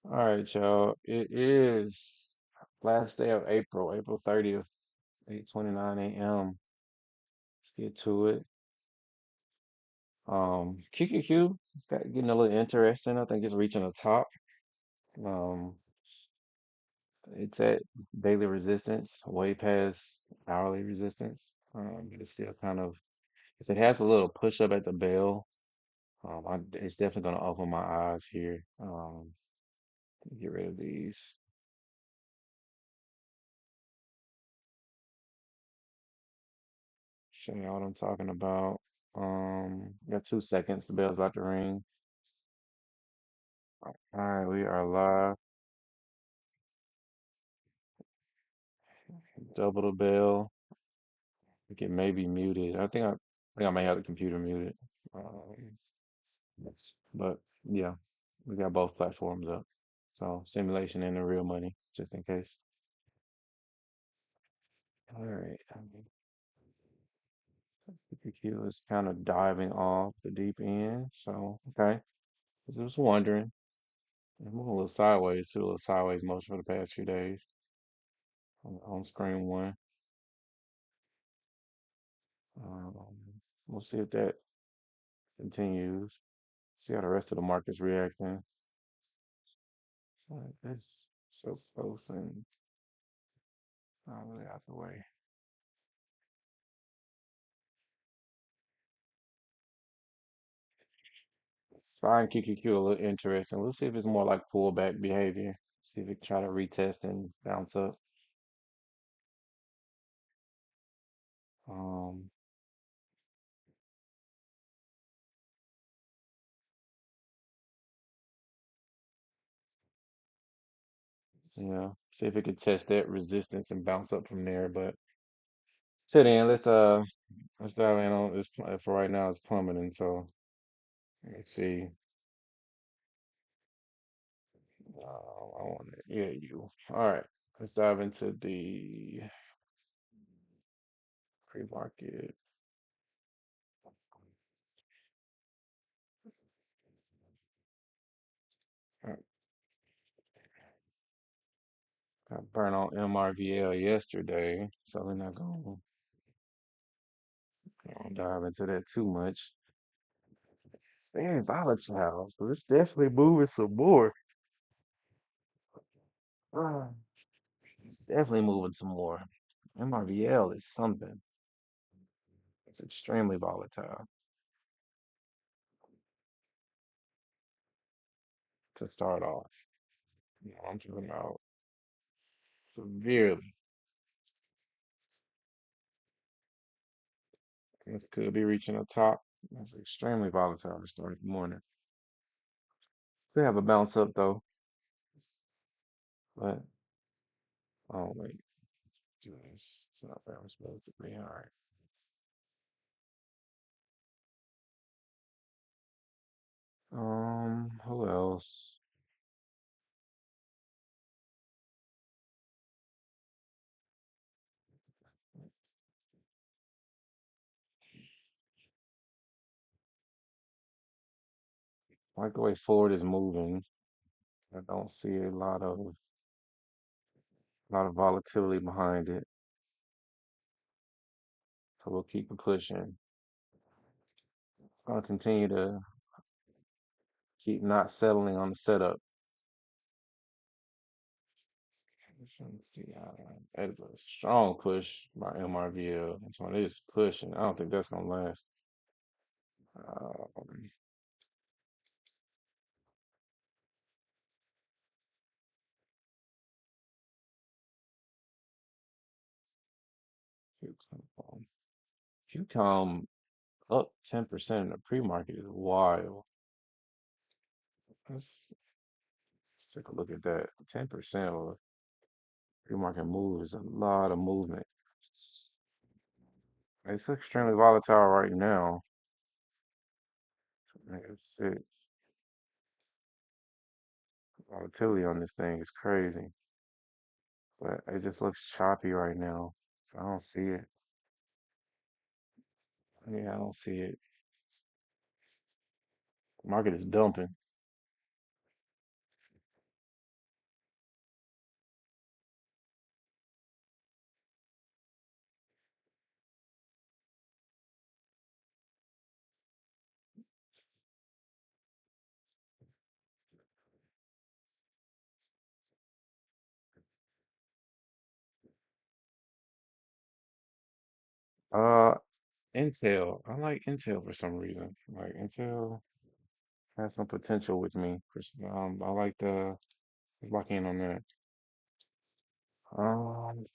All right, y'all. It is last day of April, April 30th, 8:29 a.m. Let's get to it. QQQ, it's got getting a little interesting. I think it's reaching a top. Um, it's at daily resistance, way past hourly resistance. But it's still kind of, if it has a little push up at the bell, it's definitely going to open my eyes here. Get rid of these. Show you what I'm talking about. Got 2 seconds. The bell's about to ring. All right, we are live. Double the bell. I think it may be muted. I think I may have the computer muted. Um, but yeah, we got both platforms up. So simulation and the real money, just in case. All right. PPQ is kind of diving off the deep end. So okay. I was just wondering. I'm moving a little sideways too, a little sideways motion for the past few days on screen one. Um, we'll see if that continues. See how the rest of the market's reacting. It's so close and not really out the way. Let's find QQQ a little interesting. Let's see if it's more like pullback behavior. See if it try to retest and bounce up. Um, see if it could test that resistance and bounce up from there. But till then, let's dive in on this. For right now, it's plummeting. So let's see. I want to, yeah, you. All right, let's dive into the pre-market. Uh, Got burnt on MRVL yesterday, so we're not gonna dive into that too much. It's very volatile, but it's definitely moving some more. Ah, it's definitely moving some more. MRVL is something. It's extremely volatile to start off. I'm talking about severely. This could be reaching a top. It's extremely volatile to start the morning. Could have a bounce up though, but oh wait, do this. It's not very supposed to be. All right. Who else? Like the way forward is moving, I don't see a lot of volatility behind it. So we'll keep it pushing. I'll continue to keep not settling on the setup. Let's see. That is a strong push by MRVL. That's one it is pushing. I don't think that's gonna last. Um, QCOM. QCOM up 10% in the pre-market is wild. Let's take a look at that. 10% of a pre-market move is a lot of movement. It's extremely volatile right now. -6. Volatility on this thing is crazy, but it just looks choppy right now. So I don't see it. Yeah, I don't see it. Market is dumping. Uh, Intel. I like Intel for some reason. Like Intel has some potential with me. I like the lock in on that. Um,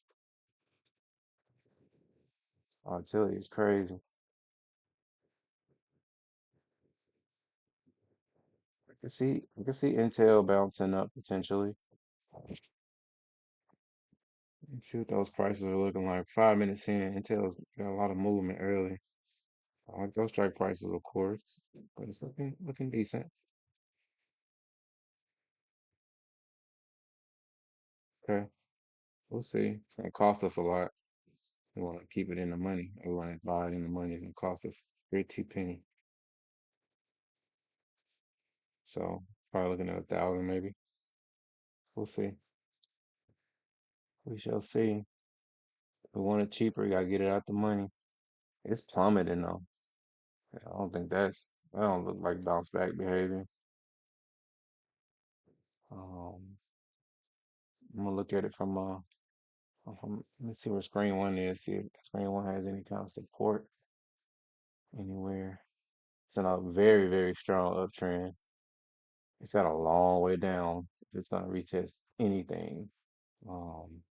Artillery is crazy. I can see Intel bouncing up potentially. Let's see what those prices are looking like. 5 minutes in, Intel's got a lot of movement early. I like those strike prices, of course, but it's looking decent. Okay, we'll see. It's gonna cost us a lot. We want to keep it in the money. We want to buy it in the money. It's gonna cost us pretty penny. So probably looking at 1,000 maybe. We'll see. We shall see. If we want it cheaper, you gotta get it out the money. It's plummeting though. I don't think that don't look like bounce back behavior. I'm gonna look at it let me see where screen one is. See if screen one has any kind of support anywhere. It's in a very, very strong uptrend. It's got a long way down if it's gonna retest anything. Um,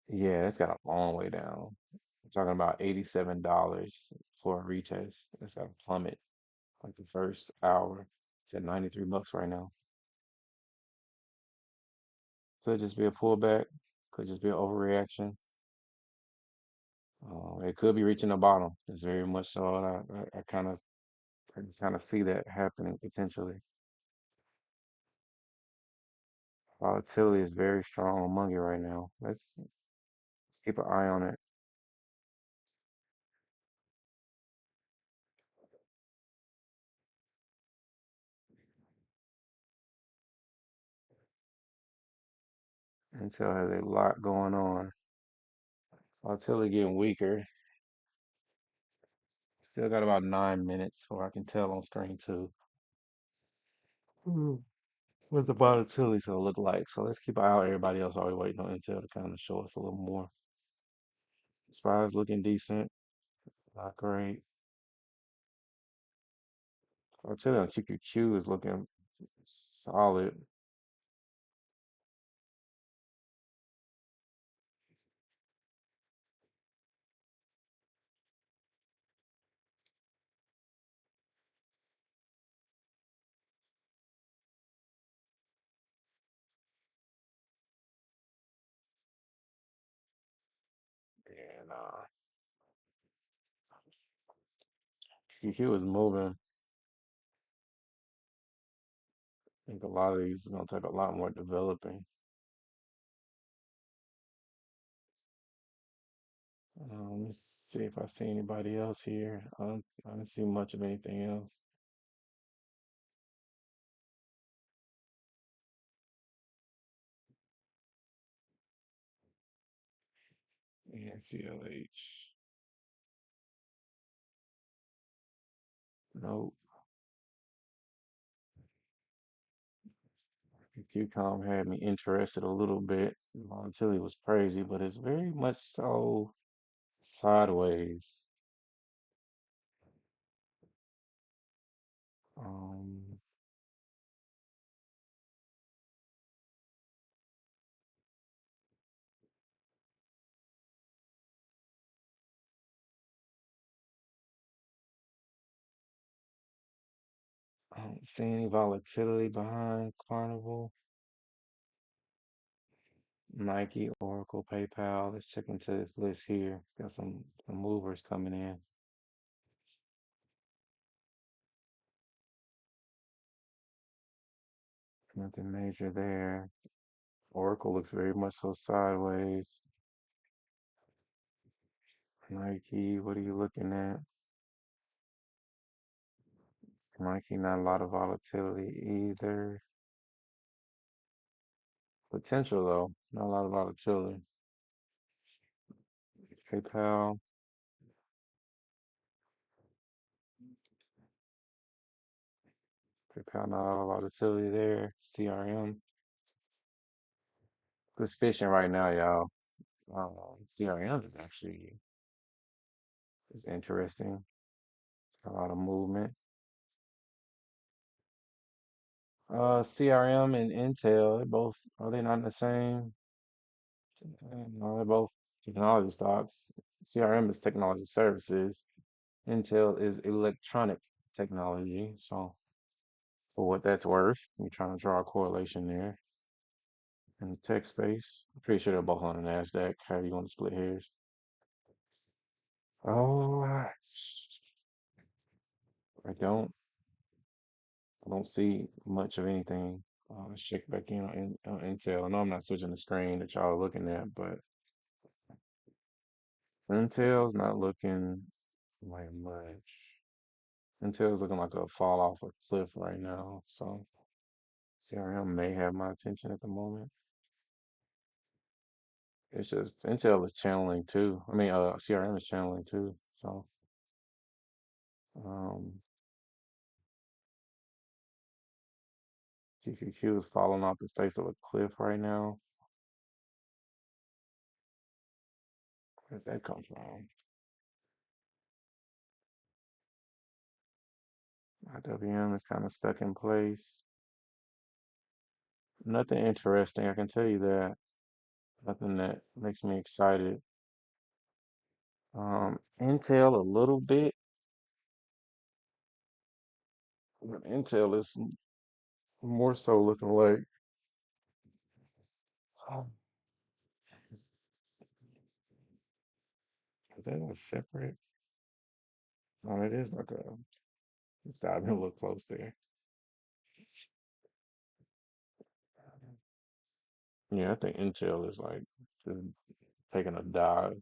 yeah, it's got a long way down. I'm talking about $87 for a retest. It's got a plummet like the first hour. It's at 93 bucks right now. Could just be a pullback. Could just be an overreaction. It could be reaching the bottom. It's very much so. And I kind of see that happening potentially. Volatility is very strong among it right now. Let's keep an eye on it. Intel has a lot going on. Volatility getting weaker. Still got about 9 minutes before I can tell on screen two. Mm. What the volatility gonna look like. So let's keep an eye on everybody else while we waiting on Intel to kind of show us a little more. SPY is looking decent. Not great. Volatility on QQQ is looking solid. And QQ is moving. I think a lot of these is gonna take a lot more developing. Let's see if I see anybody else here. I don't see much of anything else. Yeah, CLH. Nope. QCOM had me interested a little bit until it was crazy, but it's very much so sideways. Um, I don't see any volatility behind Carnival, Nike, Oracle, PayPal. Let's check into this list here. Got some movers coming in. Nothing major there. Oracle looks very much so sideways. Nike, what are you looking at? Nike, not a lot of volatility either. Potential though, not a lot of volatility. PayPal, PayPal, not a lot of volatility there. CRM, who's fishing right now, y'all? CRM is interesting. A lot of movement. CRM and Intel, they both are they not in the same? No, they're both technology stocks. CRM is technology services. Intel is electronic technology. So for what that's worth, we're trying to draw a correlation there in the tech space. I'm pretty sure they're both on the NASDAQ. How do you want to split hairs? Oh, I don't see much of anything. Let's check back in on Intel. I know I'm not switching the screen that y'all are looking at, but Intel's not looking like much. Intel's looking like a fall off a cliff right now. So CRM may have my attention at the moment. It's just Intel is channeling too. I mean, CRM is channeling too. So um, GQQ is falling off the face of a cliff right now. Where did that come from? IWM is kind of stuck in place. Nothing interesting, I can tell you that. Nothing that makes me excited. Intel a little bit, but Intel is more so looking like oh, is that a separate? No, it is like a. It's diving a little close there. Yeah, I think Intel is like just taking a dive.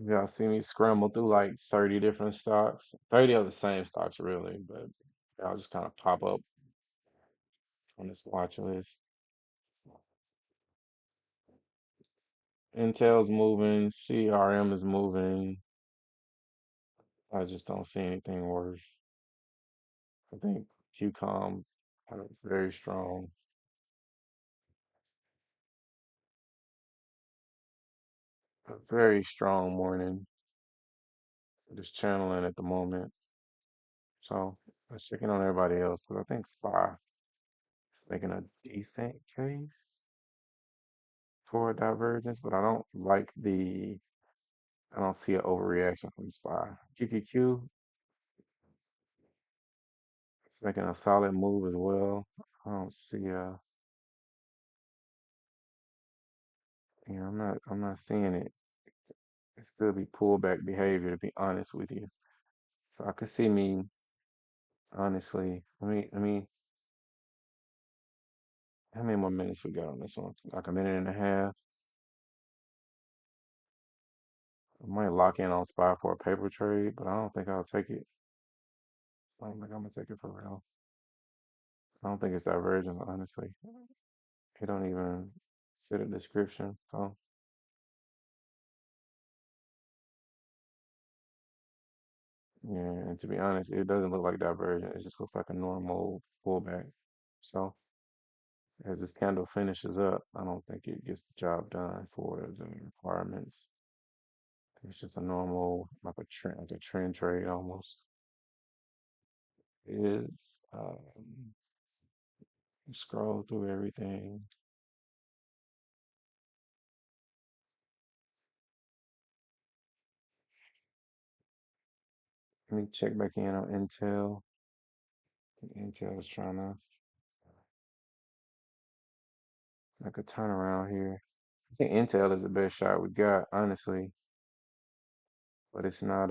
Yeah, I see me scramble through like 30 different stocks. 30 of the same stocks really, but I'll just kind of pop up on this watch list. Intel's moving, CRM is moving. I just don't see anything worse. I think QCOM had a very strong morning. Just channeling at the moment. So let's check in on everybody else because I think SPY is making a decent case for a divergence, but I don't see an overreaction from SPY. QQQ is making a solid move as well. I don't see I'm not seeing it. It's could be pullback behavior to be honest with you. So I could see me honestly. How many more minutes we got on this one? Like a minute and a half. I might lock in on SPY for a paper trade, but I don't think I'll take it. I don't think I'm gonna take it for real. I don't think it's divergent, honestly. It don't even fit a description. So yeah, and to be honest, it doesn't look like divergent. It just looks like a normal pullback. So as this candle finishes up, I don't think it gets the job done for the requirements. It's just a normal, like a trend trade almost. It is. Scroll through everything. Let me check back in on Intel. Intel is trying to make a turnaround here. I think Intel is the best shot we got, honestly, but it's not.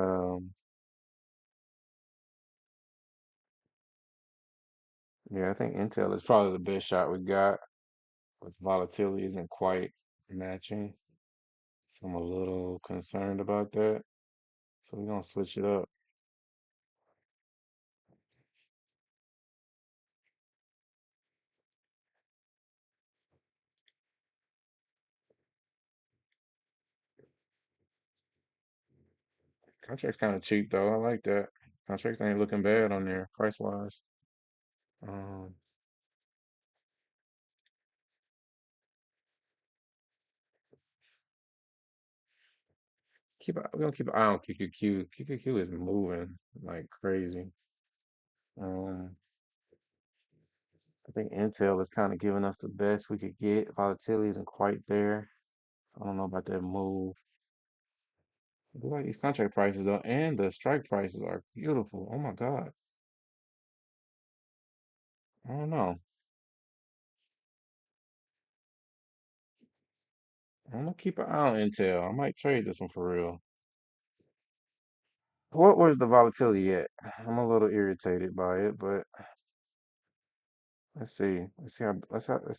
Yeah, I think Intel is probably the best shot we got, but volatility isn't quite matching. So I'm a little concerned about that. So we're gonna switch it up. Contract's kind of cheap though. I like that. Contracts ain't looking bad on there price wise. Um, we're gonna keep an eye on QQQ. QQQ is moving like crazy. Um, I think Intel is kind of giving us the best we could get. Volatility isn't quite there. So I don't know about that move. I do like these contract prices though, and the strike prices are beautiful. Oh my God. I don't know. I'm gonna keep an eye on Intel. I might trade this one for real. What was the volatility at? I'm a little irritated by it, but let's see. Let's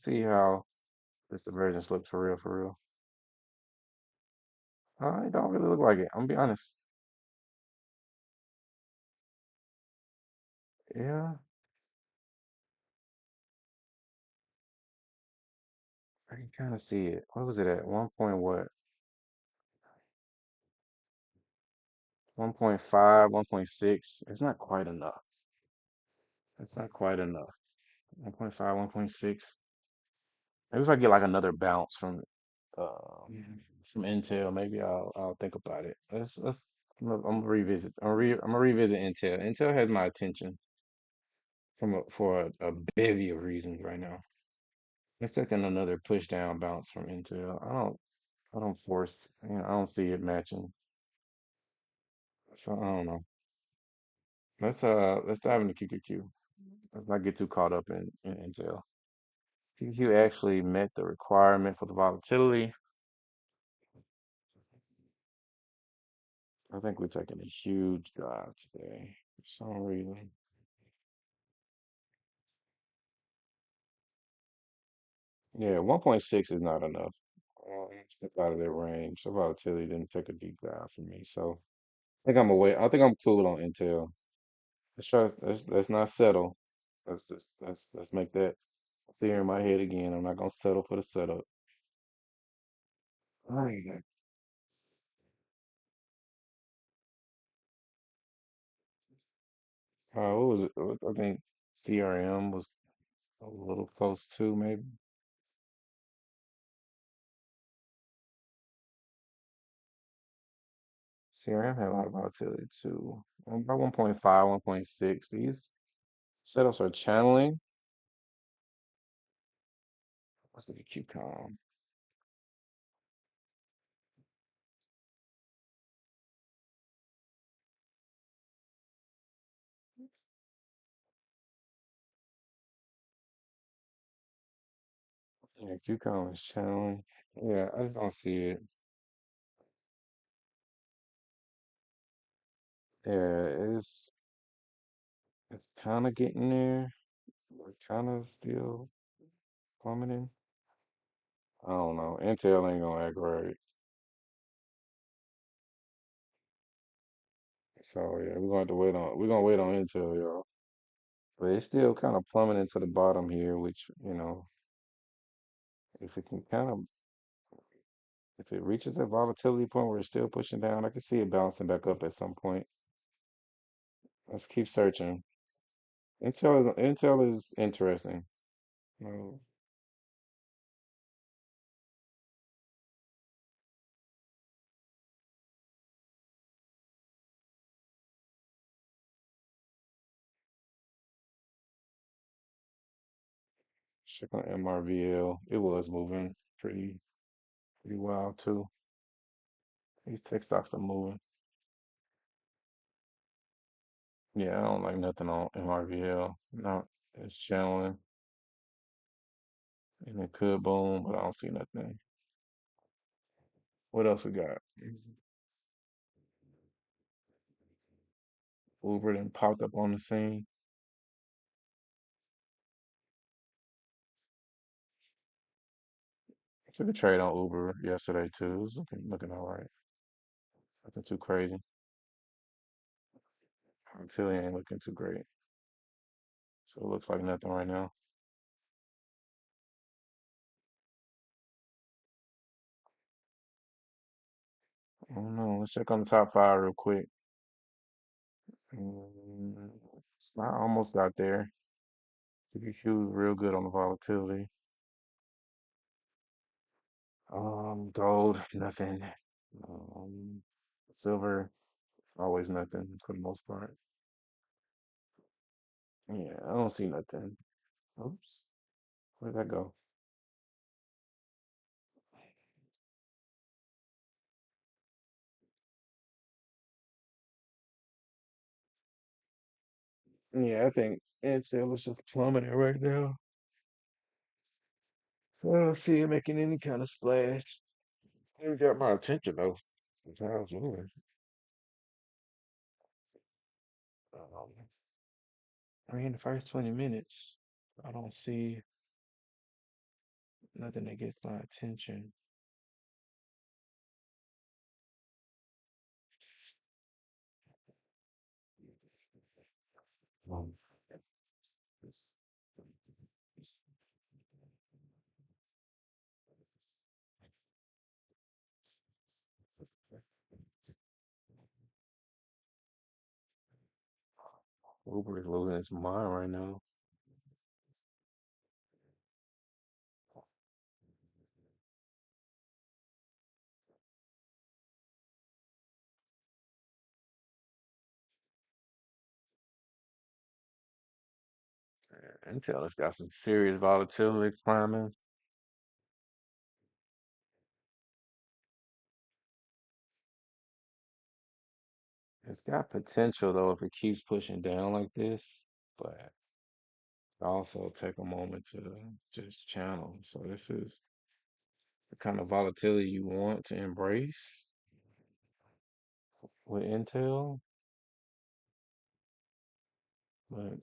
see how this divergence looks for real, for real. It don't really look like it. I'm gonna be honest. Yeah, I can kind of see it. What was it at? One point what? 1.5, 1.6. It's not quite enough. It's not quite enough. 1.5, 1.6. Maybe if I get like another bounce from Intel, maybe I'll think about it. I'm gonna revisit. I'm gonna revisit Intel. Intel has my attention for a bevy of reasons right now. I'm expecting another push down bounce from Intel. I don't force, I don't see it matching. So I don't know. Let's dive into QQQ. Let's not get too caught up in Intel. QQQ actually met the requirement for the volatility. I think we're taking a huge drive today for some reason. Yeah, 1.6 is not enough. Step out of that range. So volatility didn't take a deep dive for me. So I think I'm away. I think I'm cool on Intel. Let's not settle. Let's make that clear in my head again. I'm not gonna settle for the setup. Alright. What was it? I think CRM was a little close too, maybe. CRM had a lot of volatility too. About 1.5, 1.6. These setups are channeling. Let's look at QCOM. Yeah, QCOM is channeling. Yeah, I just don't see it. Yeah, it's kind of getting there. We're kind of still plummeting. I don't know. Intel ain't gonna act right. So yeah, we're gonna wait on Intel, y'all. But it's still kind of plummeting to the bottom here, which, if it can kind of if it reaches that volatility point where it's still pushing down, I can see it bouncing back up at some point. Let's keep searching. Intel is interesting. Uh, Check on MRVL. It was moving pretty wild too. These tech stocks are moving. Yeah, I don't like nothing on MRVL. No, it's channeling and it could boom, but I don't see nothing. What else we got? Uber then popped up on the scene. Took a trade on Uber yesterday too. It was looking all right. Nothing too crazy. Until ain't looking too great. So it looks like nothing right now. I don't know. Let's check on the top five real quick. Mm, I almost got there. QQQ was real good on the volatility. Gold, nothing. Um, silver, always nothing for the most part. Yeah, I don't see nothing. Oops, where'd that go? Yeah, I think Intel is just plummeting right now. I don't see it making any kind of splash. It got my attention though. That's how I was moving. Um, I mean, the first 20 minutes, I don't see nothing that gets my attention. Um, Uber is losing its mind right now. Intel has got some serious volatility climbing. It's got potential though if it keeps pushing down like this, but also take a moment to just channel. So this is the kind of volatility you want to embrace with Intel, but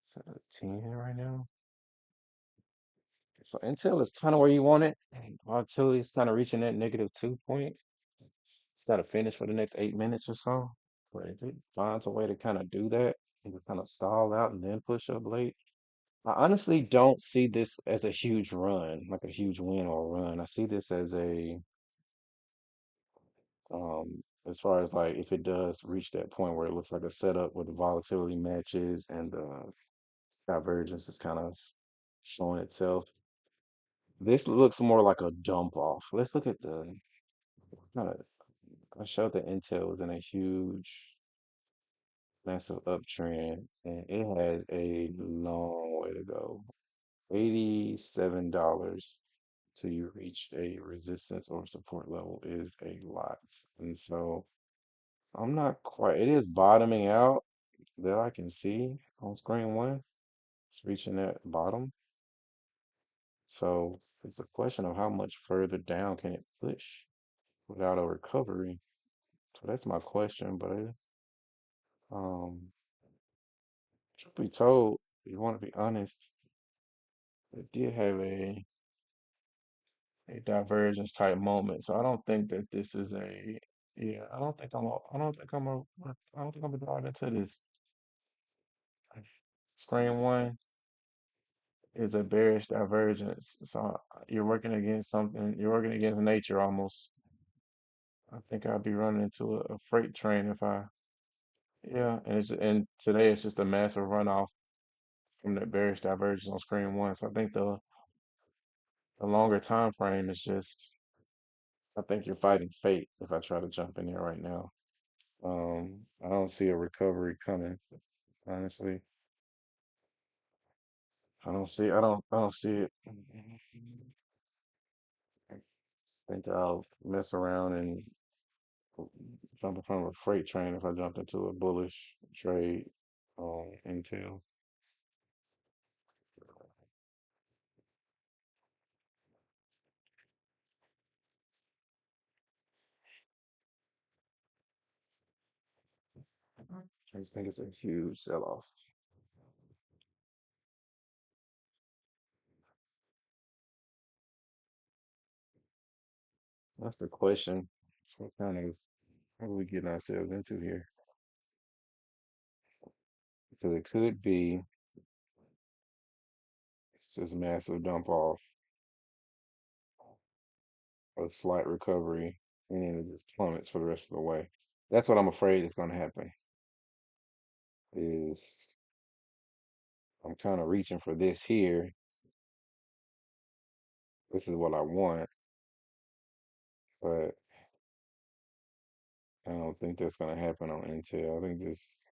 it's at a 10 right now. So Intel is kind of where you want it. Volatility is kind of reaching that -2 point. It's got to finish for the next 8 minutes or so. But if it finds a way to kind of do that and to kind of stall out and then push up late, I honestly don't see this as a huge run, like a huge win or run. I see this as as far as like if it does reach that point where it looks like a setup where the volatility matches and the divergence is kind of showing itself. This looks more like a dump off. Let's look at the kind of. I showed the Intel was in a huge, massive uptrend, and it has a long way to go. $87 till you reach a resistance or support level is a lot. And so I'm not quite, it is bottoming out that I can see on screen one. It's reaching that bottom. So it's a question of how much further down can it push without a recovery. So that's my question, but um, truth be told, if you want to be honest, it did have a divergence type moment. So I don't think that this is a yeah, I don't think I don't think I'm gonna dive into this. Screen one is a bearish divergence. So you're working against something, you're working against nature almost. I think I'd be running into a freight train if I yeah, and today it's just a massive runoff from that bearish divergence on screen one. So I think the longer time frame is just I think you're fighting fate if I try to jump in here right now. I don't see a recovery coming, honestly. I don't see it. I think I'll mess around and jump in front of a freight train if I jump into a bullish trade on Intel. I just think it's a huge sell-off. That's the question. So what are we getting ourselves into here? Because it could be it's this massive dump off, a slight recovery, and then it just plummets for the rest of the way. That's what I'm afraid is going to happen. Is I'm kind of reaching for this here. This is what I want, but I don't think that's going to happen on Intel. I think this,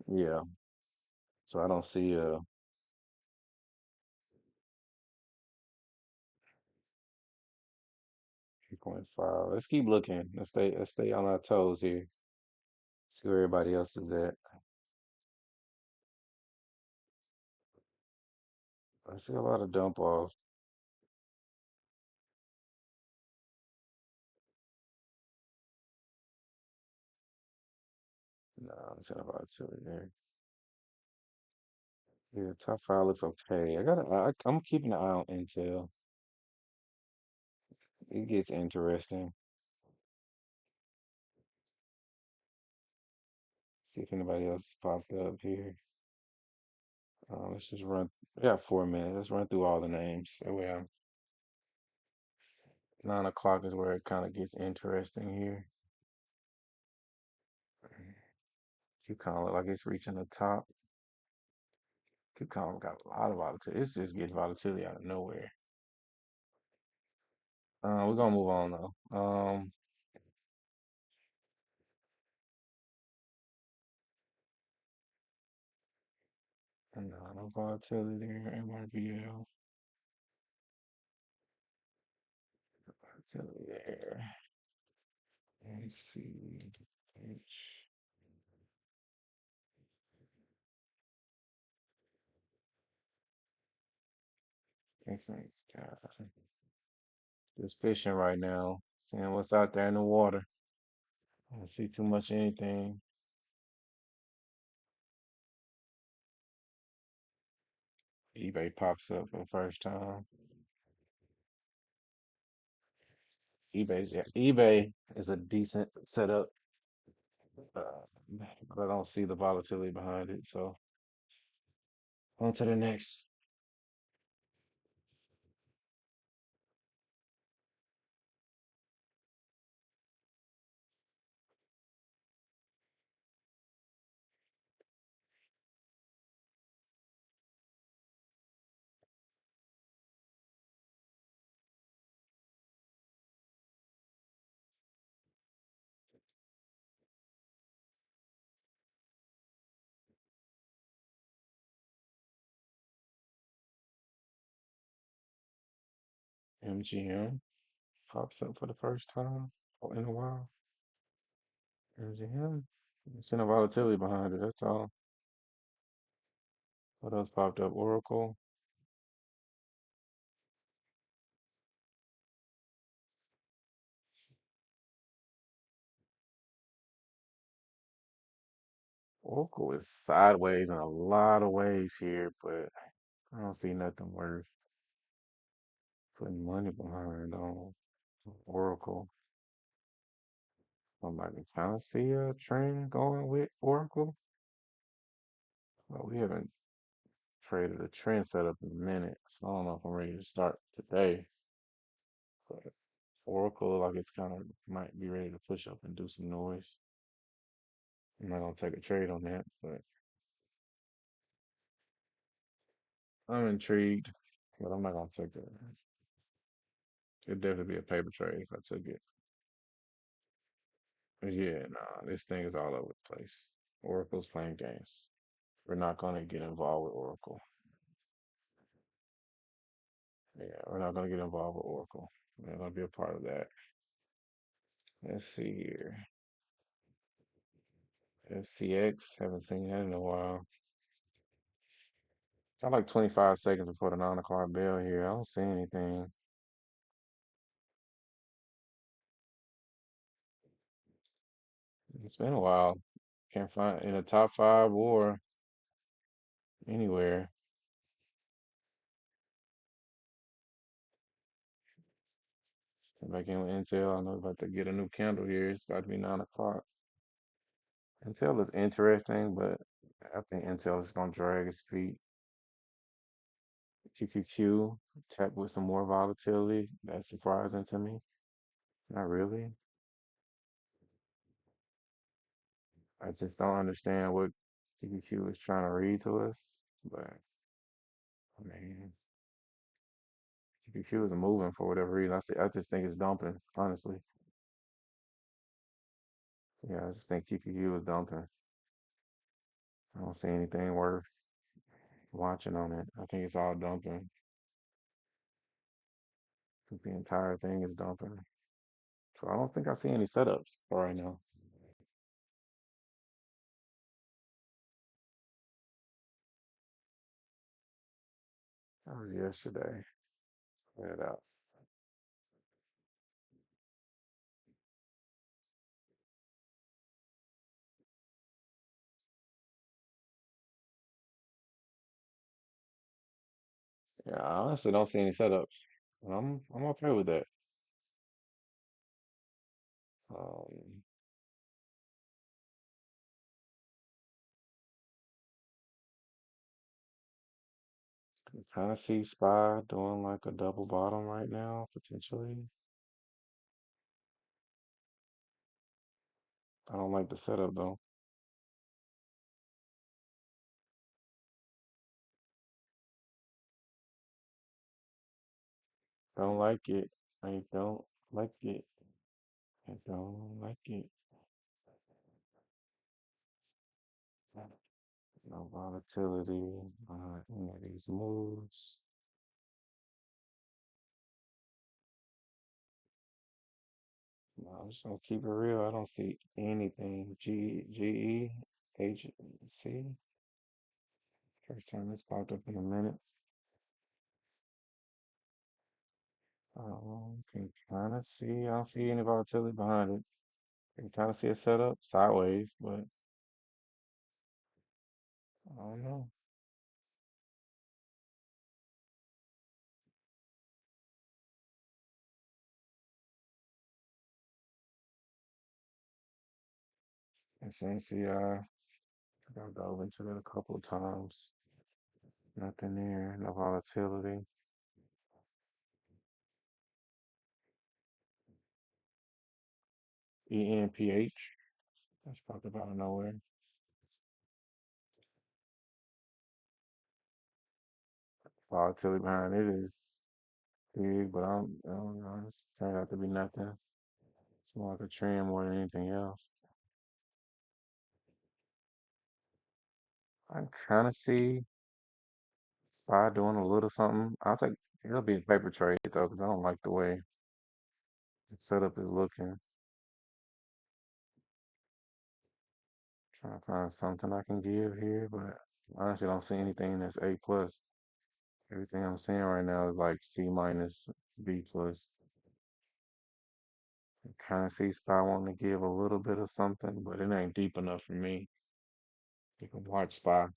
yeah. So I don't see a 3.5. Let's keep looking. Let's stay on our toes here. See where everybody else is at. I see a lot of dump off. No, it's not about two there. Yeah, top five looks okay. I'm keeping an eye on Intel. It gets interesting. See if anybody else popped up here. Let's just run. We got 4 minutes. Let's run through all the names. That way, 9 o'clock is where it kind of gets interesting here. QCon look like it's reaching the top. QCon got a lot of volatility. It's just getting volatility out of nowhere. We're gonna move on though. No volatility there. MRBL volatility there. Let's see. H. This thing's got just fishing right now, seeing what's out there in the water. I don't see too much of anything. eBay pops up for the first time. eBay is a decent setup, but I don't see the volatility behind it. So on to the next. MGM pops up for the first time in a while. MGM. Seeing the volatility behind it. That's all. What else popped up? Oracle. Oracle is sideways in a lot of ways here, but I don't see nothing worth putting money behind on Oracle. I can kind of see a trend going with Oracle, but we haven't traded a trend setup in a minute, so I don't know if I'm ready to start today. But Oracle, like it's kind of might be ready to push up and do some noise. I'm not gonna take a trade on that, but I'm intrigued. But I'm not gonna take it. It'd definitely be a paper trade if I took it. But yeah, nah, this thing is all over the place. Oracle's playing games. We're not gonna get involved with Oracle. Yeah, we're not gonna get involved with Oracle. We're not gonna be a part of that. Let's see here. FCX, haven't seen that in a while. Got like 25 seconds before the 9 o'clock bell here. I don't see anything. It's been a while. Can't find in the top five or anywhere. Come back in with Intel. I know about to get a new candle here. It's about to be 9 o'clock. Intel is interesting, but I think Intel is gonna drag its feet. QQQ tech with some more volatility. That's surprising to me. Not really. I just don't understand what QQQ is trying to read to us. But I mean, QQQ is moving for whatever reason. I just think it's dumping, honestly. Yeah, I just think QQQ is dumping. I don't see anything worth watching on it. I think it's all dumping. I think the entire thing is dumping. So I don't think I see any setups for right now. That was yesterday. Clear it out. Yeah, I honestly don't see any setups. And I'm okay with that. Um, kind of see SPY doing like a double bottom right now, potentially. I don't like the setup though. Don't like it. I don't like it. I don't like it. No volatility on any of these moves. No, I'm just gonna keep it real. I don't see anything. GEHC. First time this popped up in a minute. Can kind of see. I don't see any volatility behind it. Can kind of see a setup sideways, but I don't know. SNCI. I dove into it a couple of times. Nothing there. No volatility. ENPH. That's popped up out of nowhere. Volatility behind it is big, but I don't know. It's turned out to be nothing. It's more like a trend more than anything else. I kind of see SPY doing a little something. I'll take it'll be a paper trade though, because I don't like the way the setup is looking. Trying to find something I can give here, but I honestly don't see anything that's A plus. Everything I'm seeing right now is like C minus, B plus. Kind of see SPY wanting to give a little bit of something, but it ain't deep enough for me. You can watch SPY.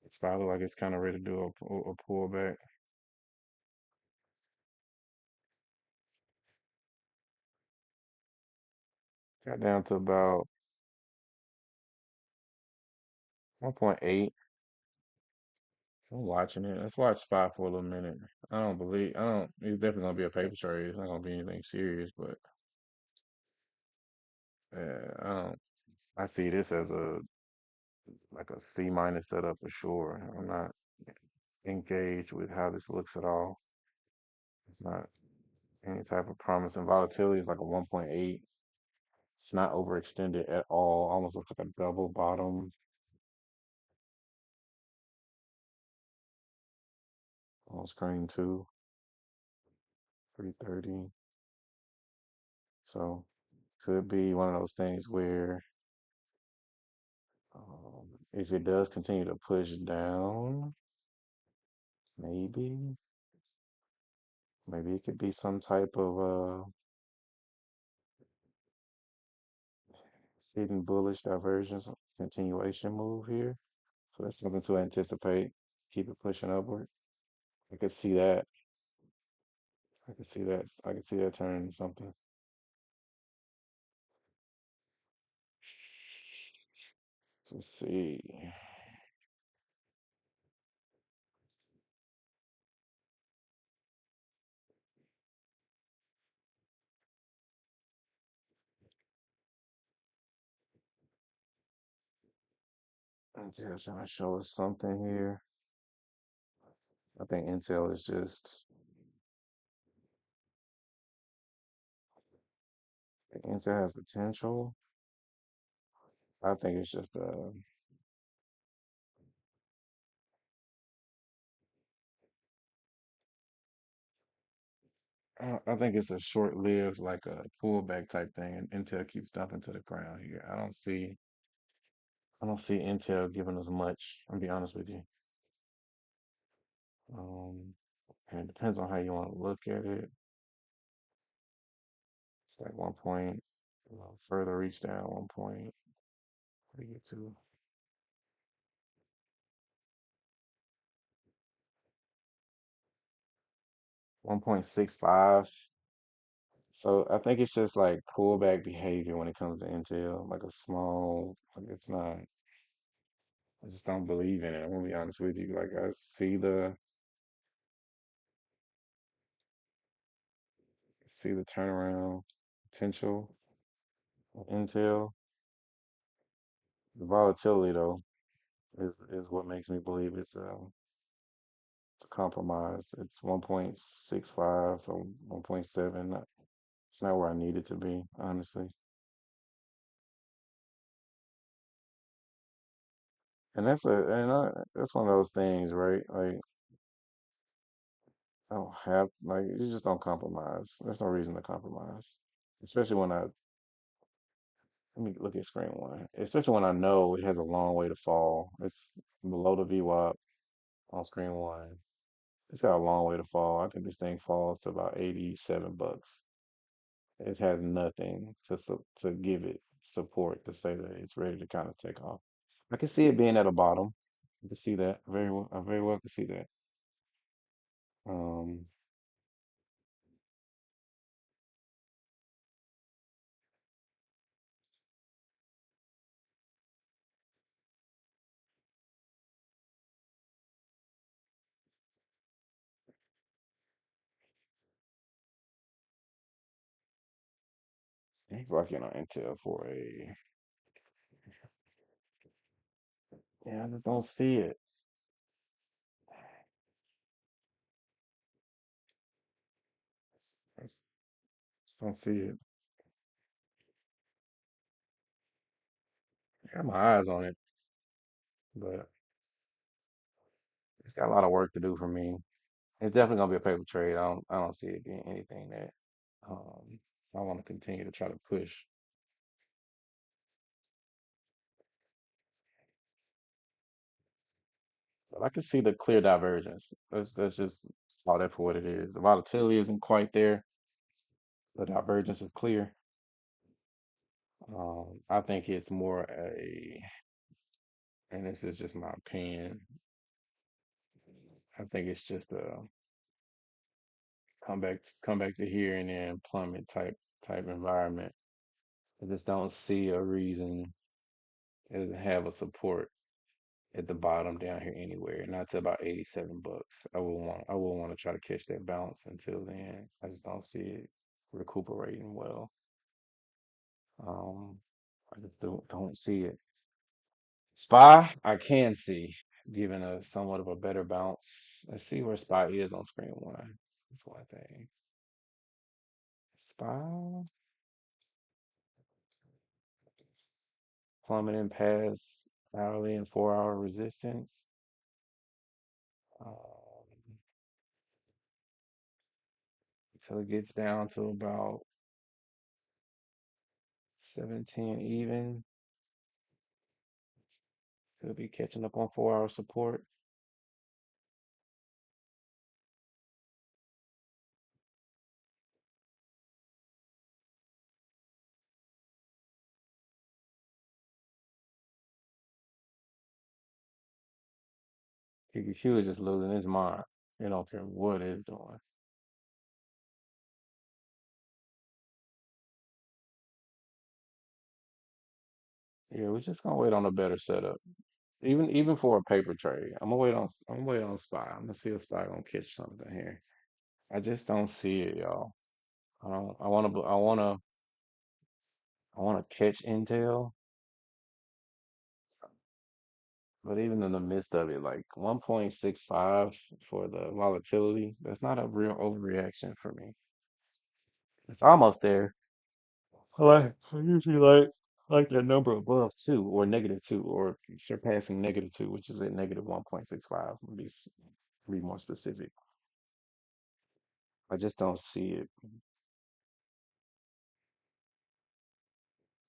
SPY look like it's kind of ready to do a pullback. Got down to about 1.8. I'm watching it. Let's watch SPY for a little minute. I don't, it's definitely gonna be a paper trade. It's not gonna be anything serious, but I don't, I see this as a, like a C minus setup for sure. I'm not engaged with how this looks at all. It's not any type of promise and volatility is like a 1.8. It's not overextended at all. Almost looks like a double bottom on screen too. 330. So could be one of those things where if it does continue to push down, maybe, maybe it could be some type of hidden bullish divergence continuation move here. So that's something to anticipate. Keep it pushing upward. I could see that. I could see that. I could see that turning into something. Let's see. Intel trying to show us something here. I think Intel is just Intel has potential. I think it's just I think it's a short-lived like a pullback type thing, and Intel keeps dumping to the ground here. I don't see Intel giving us much. I'll be honest with you. Um, and it depends on how you want to look at it. It's like one point, further reach down, 1 point. What do you get to? 1.65. So I think it's just like pullback behavior when it comes to Intel, like a small, like it's not, I just don't believe in it. I'm gonna be honest with you. Like I see the turnaround potential of Intel. The volatility though is what makes me believe it's a compromise. It's 1.65, so 1.7. It's not where I need it to be, honestly. And that's one of those things, right? Like I don't have like you just don't compromise. There's no reason to compromise, especially when I let me look at screen one. Especially when I know it has a long way to fall. It's below the VWAP on screen one. It's got a long way to fall. I think this thing falls to about 87 bucks. It has nothing to give it support to say that it's ready to kind of take off. I can see it being at a bottom. I can see that very well. I very well can see that. Um, he's looking on Intel for a. Yeah, I just don't see it. Just don't see it. I got my eyes on it, but it's got a lot of work to do for me. It's definitely gonna be a paper trade. I don't see it being anything that um I want to continue to try to push. But I can see the clear divergence. That's just all that for what it is. The volatility isn't quite there. The divergence is clear. I think it's more and this is just my opinion. I think it's just a come back to here and then plummet type environment. I just don't see a reason to have a support at the bottom down here anywhere, not to about 87 bucks. I will want to try to catch that bounce until then. I just don't see it recuperating well. Um, I just don't see it. SPY, I can see giving a somewhat of a better bounce. Let's see where SPY is on screen one. That's one thing. SPY plummeting past hourly and 4 hour resistance. Until it gets down to about 17 even. Could be catching up on 4 hour support. QQQ is just losing his mind. They don't care what it's doing. Yeah, we're just gonna wait on a better setup. Even for a paper trade, I'm gonna wait on SPY. I'm gonna see if SPY gonna catch something here. I just don't see it, y'all. I don't. I wanna catch Intel, but even in the midst of it, like 1.65 for the volatility, that's not a real overreaction for me. It's almost there. I usually like the number above two or -2 or surpassing -2, which is at -1.65. Be more specific. I just don't see it.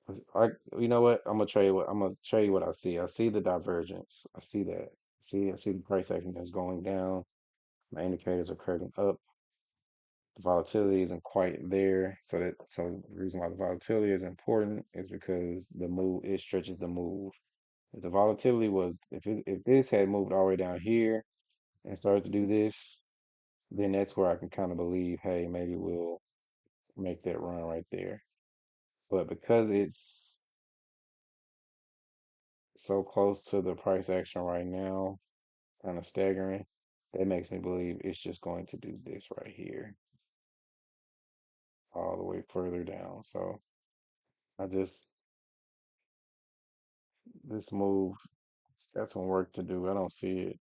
'Cause you know what? I'm gonna trade what I see. I see the divergence. I see that. I see the price action is going down. My indicators are curving up. The volatility isn't quite there. So the reason why the volatility is important is because the move it stretches the move. If the volatility was if this had moved all the way down here and started to do this, then that's where I can kind of believe, hey, maybe we'll make that run right there. But because it's so close to the price action right now, kind of staggering, that makes me believe it's just going to do this right here, all the way further down. So I just this move, it's got some work to do. I don't see it.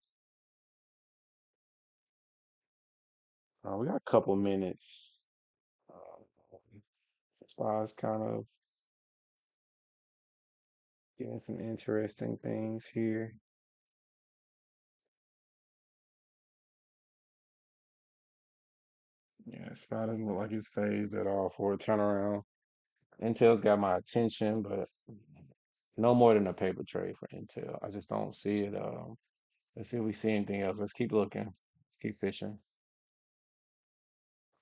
We got a couple minutes. Uh, as far as kind of getting some interesting things here. Yeah, Scott doesn't look like he's phased at all for a turnaround. Intel's got my attention, but no more than a paper trade for Intel. I just don't see it. Let's see if we see anything else. Let's keep looking. Let's keep fishing.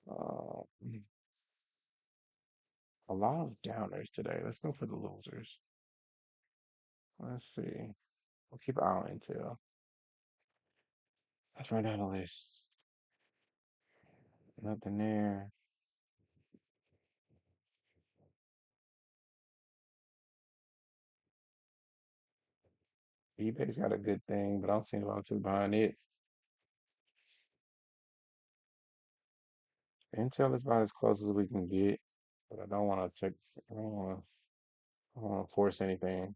Uh, a lot of downers today. Let's go for the losers. Let's see. We'll keep an eye on Intel. Let's run down the list. Nothing there. eBay's got a good thing, but I don't see a lot too behind it. Intel is about as close as we can get, but I don't want to check. I don't want to force anything.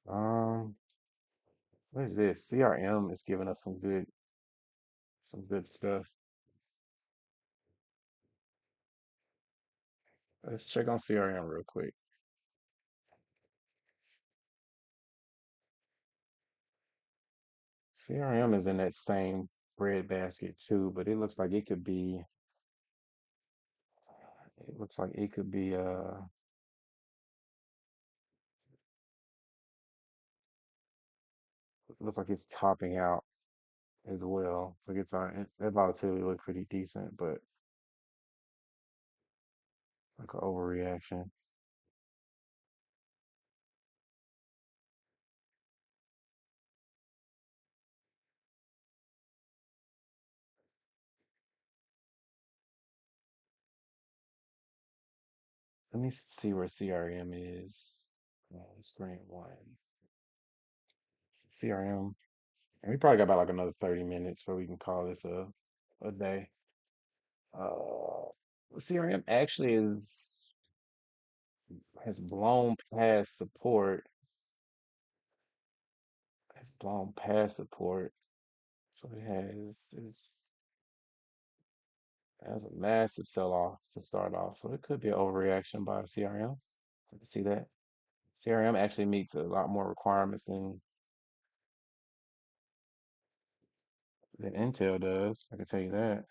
Um, what is this? CRM is giving us some good stuff. Let's check on CRM real quick. CRM is in that same bread basket too, but it looks like it could be. It looks like it could be. It looks like it's topping out as well. So it's that volatility look pretty decent, but like an overreaction. Let me see where CRM is. Screen one. CRM. And we probably got about like another 30 minutes before we can call this a day. Uh, CRM actually is has blown past support. Has blown past support. So has a massive sell off to start off. So it could be an overreaction by CRM. I can see that. CRM actually meets a lot more requirements than Intel does. I can tell you that.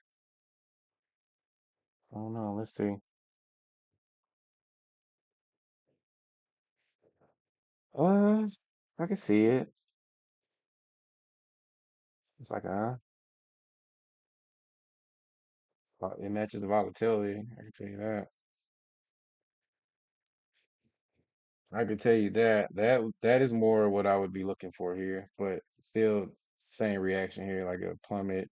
I don't know. Let's see. I can see it. It's like it matches the volatility. I can tell you that. I can tell you that. That is more what I would be looking for here, but still same reaction here, like a plummet.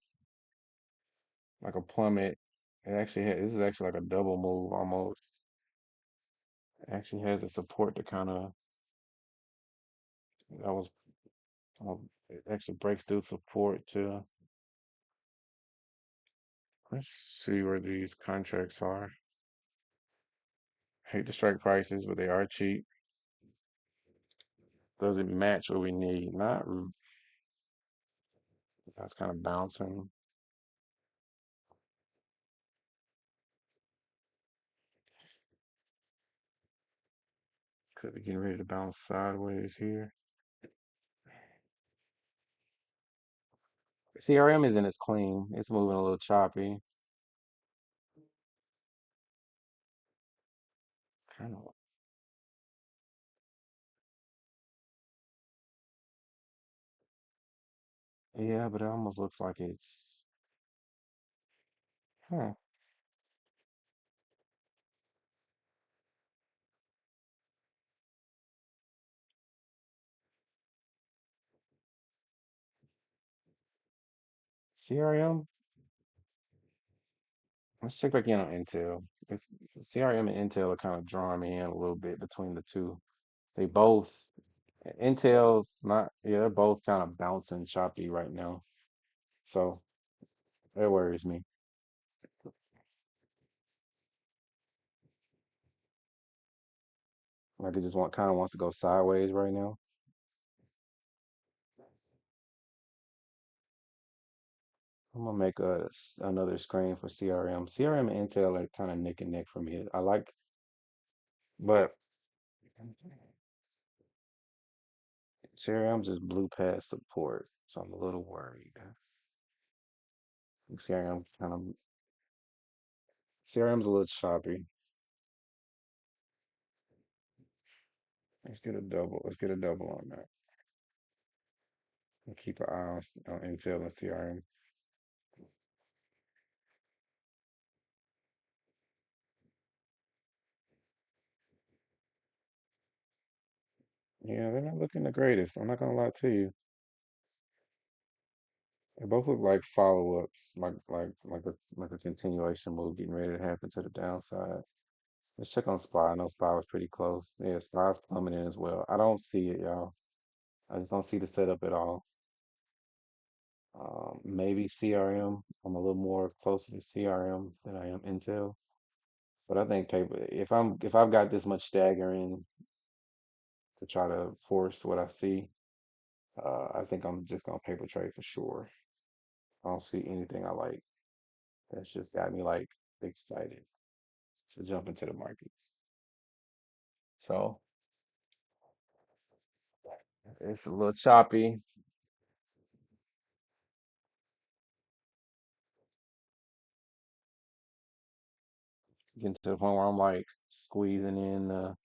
This is actually like a double move almost. It actually has a support to kind of that was it actually breaks through support to let's see where these contracts are. Hate to strike prices, but they are cheap. Does it match what we need? That's kind of bouncing. Could be getting ready to bounce sideways here. CRM isn't as clean. It's moving a little choppy. Kind of, yeah, but it almost looks like it's, huh. CRM, let's check back in on Intel. It's CRM and Intel are kind of drawing me in a little bit between the two. They both, Intel's not, yeah, they're both kind of bouncing choppy right now. So that worries me. Like it just kind of wants to go sideways right now. I'm gonna make another screen for CRM. CRM and Intel are kind of neck and neck for me. I like, but CRM just blew past support, so I'm a little worried. CRM kind of CRM's a little choppy. Let's get a double. Let's get a double on that. And keep an eye on Intel and CRM. Yeah, they're not looking the greatest. I'm not gonna lie to you. They both look like follow-ups, like a continuation move getting ready to happen to the downside. Let's check on SPY. I know SPY was pretty close. Yeah, SPY's plummeting as well. I don't see it, y'all. I just don't see the setup at all. Maybe CRM. I'm a little more closer to CRM than I am Intel. But I think paper. If I've got this much staggering to try to force what I see, I think I'm just gonna paper trade for sure. I don't see anything I like that's just got me like excited to jump into the markets. So it's a little choppy. Getting to the point where I'm like squeezing in the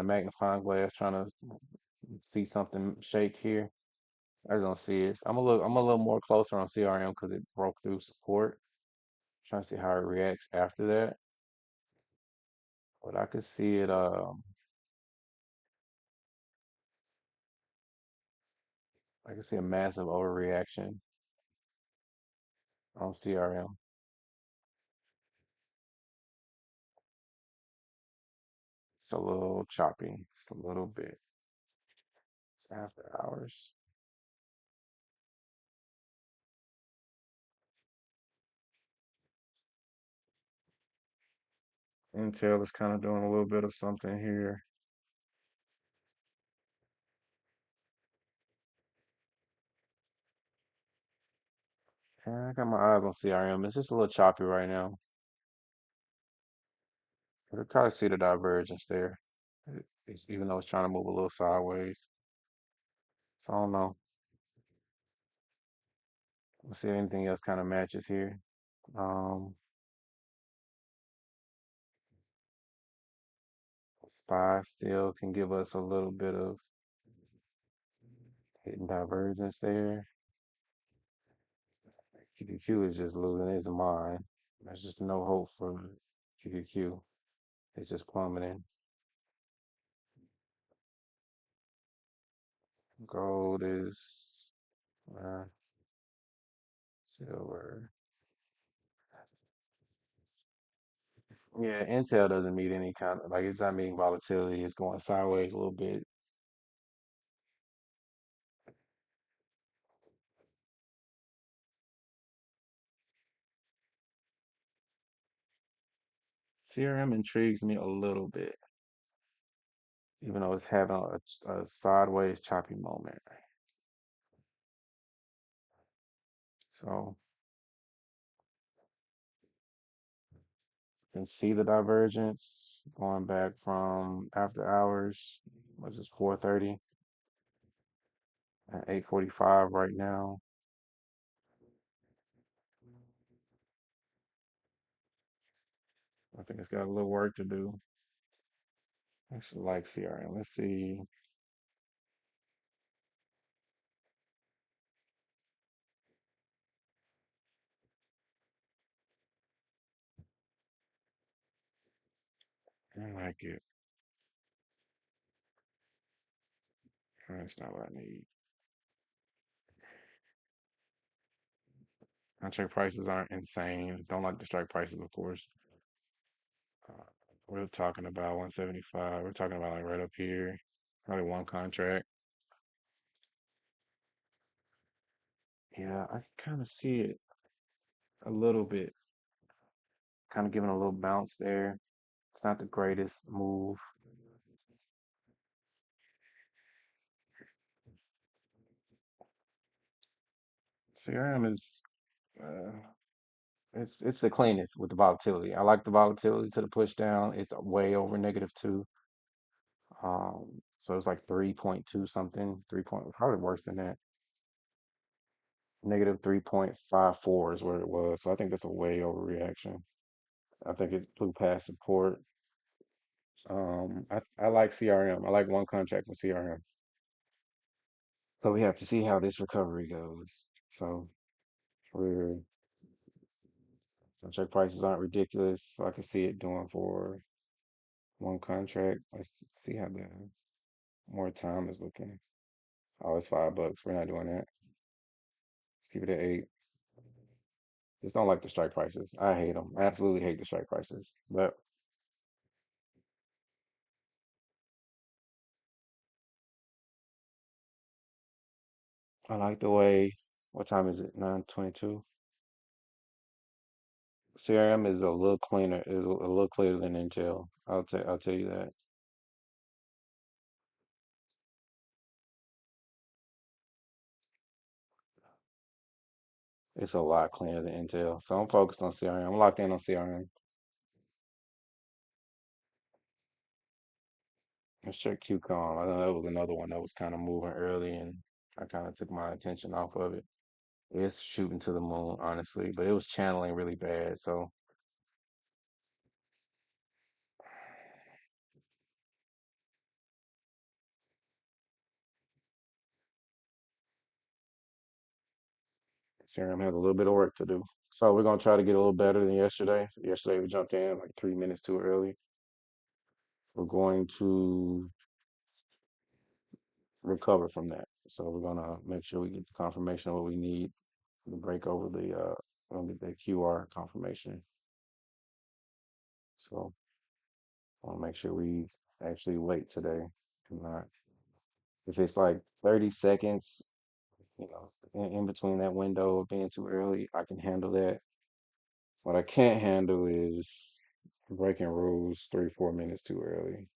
magnifying glass, trying to see something shake here. I just don't see it. I'm a little more closer on CRM because it broke through support. Trying to see how it reacts after that. But I could see it. I could see a massive overreaction on CRM. It's a little choppy. Just a little bit. It's after hours. Intel is kind of doing a little bit of something here. Yeah, I got my eyes on CRM. It's just a little choppy right now. I could kind of see the divergence there. Even though it's trying to move a little sideways. So I don't know. Let's see if anything else kind of matches here. Um, SPY still can give us a little bit of hidden divergence there. QQQ is just losing its mind. There's just no hope for QQQ. It's just plummeting. Gold is silver. Yeah, Intel doesn't meet any kind of like it's not meeting volatility. It's going sideways a little bit. CRM intrigues me a little bit, even though it's having a sideways choppy moment. So you can see the divergence going back from after hours. What's this, 4:30 at 8:45 right now. I think it's got a little work to do. I actually like CRM. Let's see. I like it. That's not what I need. Contract prices aren't insane. Don't like the strike prices, of course. Uh, we're talking about 175. We're talking about like right up here. Probably one contract. Yeah, I kind of see it a little bit. Kind of giving a little bounce there. It's not the greatest move. CRM is uh, it's the cleanest with the volatility. I like the volatility to the push down. It's way over -2. So it's like 3.2 something, 3 point, probably worse than that. -3.54 is where it was. So I think that's a way overreaction. I think it's blew past support. I like CRM. I like one contract with CRM. So we have to see how this recovery goes. So we're contract prices aren't ridiculous. So I can see it doing for one contract. Let's see how the more time is looking. Oh, it's $5. We're not doing that. Let's keep it at 8. Just don't like the strike prices. I hate them. I absolutely hate the strike prices. But I like the way, what time is it? 9:22. CRM is a little cleaner, is a little cleaner than Intel. I'll tell you that. It's a lot cleaner than Intel. So I'm focused on CRM. I'm locked in on CRM. Let's check QCOM. I know that was another one that was kind of moving early and I kind of took my attention off of it. It's shooting to the moon, honestly, but it was channeling really bad. So CRM has a little bit of work to do. So we're gonna try to get a little better than yesterday. Yesterday we jumped in like 3 minutes too early. We're going to recover from that. So we're gonna make sure we get the confirmation of what we need to break over we're gonna get the QR confirmation. So I wanna make sure we actually wait today and not if it's like 30 seconds, in between that window of being too early, I can handle that. What I can't handle is breaking rules 3, 4 minutes too early.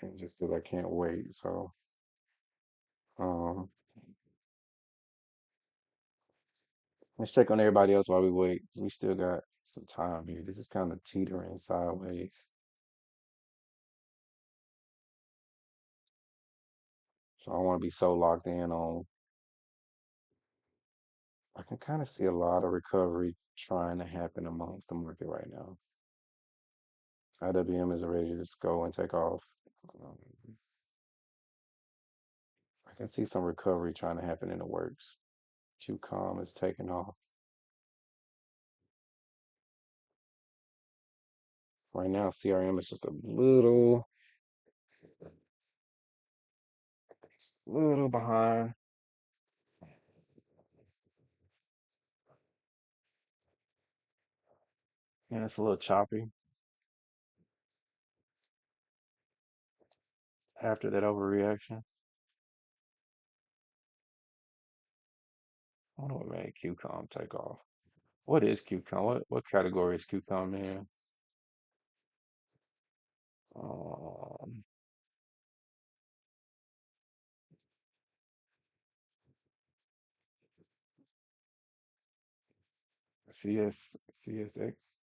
And just because I can't wait. So um let's check on everybody else while we wait, 'cause we still got some time here. This is kind of teetering sideways. So I don't want to be so locked in on. I can kind of see a lot of recovery trying to happen amongst the market right now. IWM is ready to just go and take off. Um, I can see some recovery trying to happen in the works. QCOM is taking off. Right now, CRM is just little behind, and it's a little choppy after that overreaction. I don't know what made QCOM take off. What is QCOM? What category is QCOM in? Um, CSX.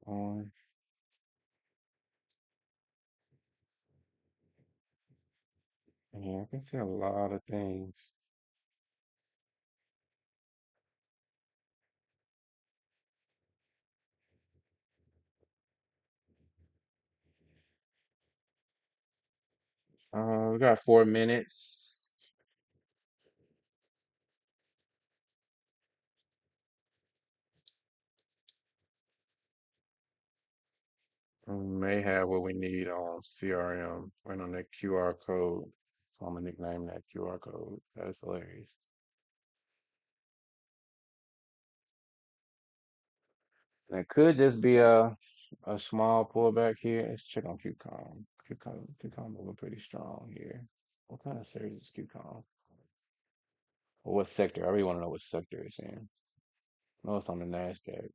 Um, yeah, I can see a lot of things. We got 4 minutes. We may have what we need on CRM. Right on that QR code. So I'm gonna nickname that QR code. That's hilarious. That could just be a small pullback here. Let's check on QCOM. QCOM moving pretty strong here. What kind of series is QCOM? Or what sector? I really want to know what sector it's in. No, it's on the NASDAQ.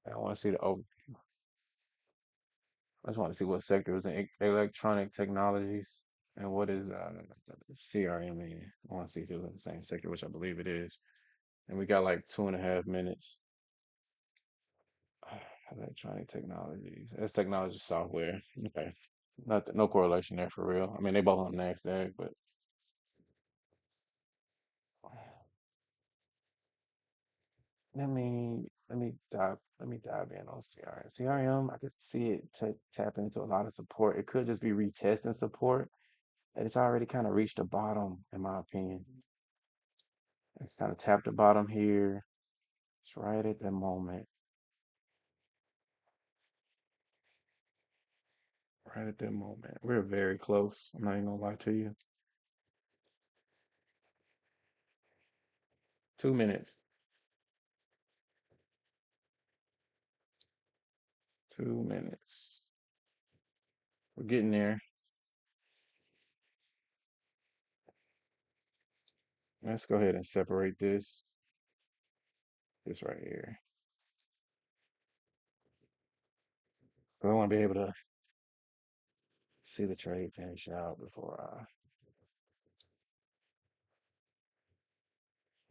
I want to see the over. I just want to see what sector is in electronic technologies and what is CRM in. I want to see if it's in the same sector, which I believe it is. And we got like 2.5 minutes. Electronic technologies. That's technology software. Okay. No correlation there for real. I mean, they both on NASDAQ, but let me dive in on CRM. CRM, I could see it tap into a lot of support. It could just be retesting support. And it's already kind of reached the bottom, in my opinion. It's kind of tapped the bottom here. It's right at that moment. Right at that moment. We're very close. I'm not even gonna lie to you. 2 minutes. 2 minutes. We're getting there. Let's go ahead and separate this right here. So I want to be able to see the trade finish out before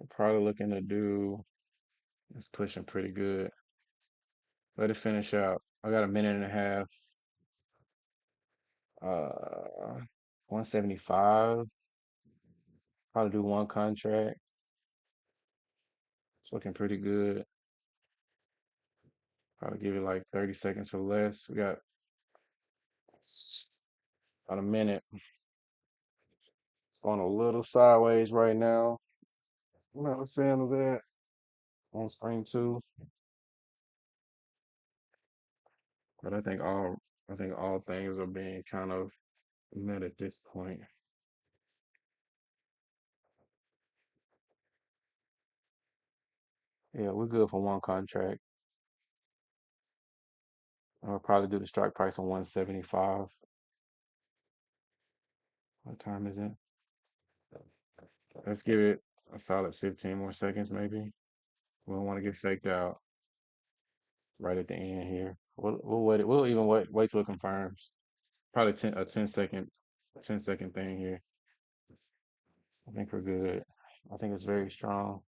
I'm probably looking to do. It's pushing pretty good. Let it finish out. I got a minute and a half. 175. Probably do one contract. It's looking pretty good. Probably give it like 30 seconds or less. We got about a minute. It's going a little sideways right now. I'm not a fan of that. On screen two. But I think all things are being kind of met at this point. Yeah, we're good for one contract. I'll probably do the strike price on 175. What time is it? Let's give it a solid 15 more seconds, maybe. We don't want to get faked out. right at the end here. We'll wait. We'll even wait till it confirms. Probably 10 second thing here. I think we're good. I think it's very strong.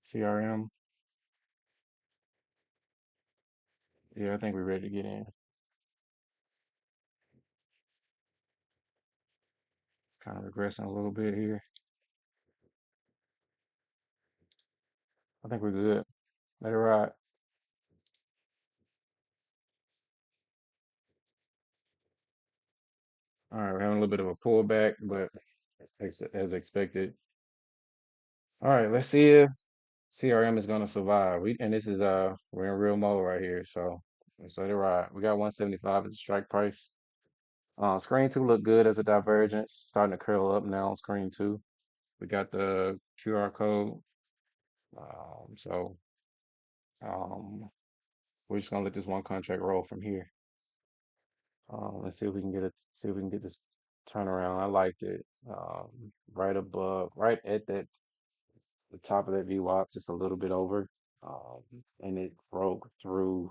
CRM. Yeah, I think we're ready to get in. It's kind of regressing a little bit here. I think we're good. Let it ride. All right, we're having a little bit of a pullback, but as expected. All right, let's see if CRM is gonna survive. And this is we're in real mode right here, so let's let it ride. We got 175 as the strike price. Screen two look good as a divergence, starting to curl up now on screen two. We got the QR code. So um, we're just gonna let this one contract roll from here. Let's see if we can see if we can get this turnaround. I liked it. Right above, right at the top of that VWAP, just a little bit over. Um, and it broke through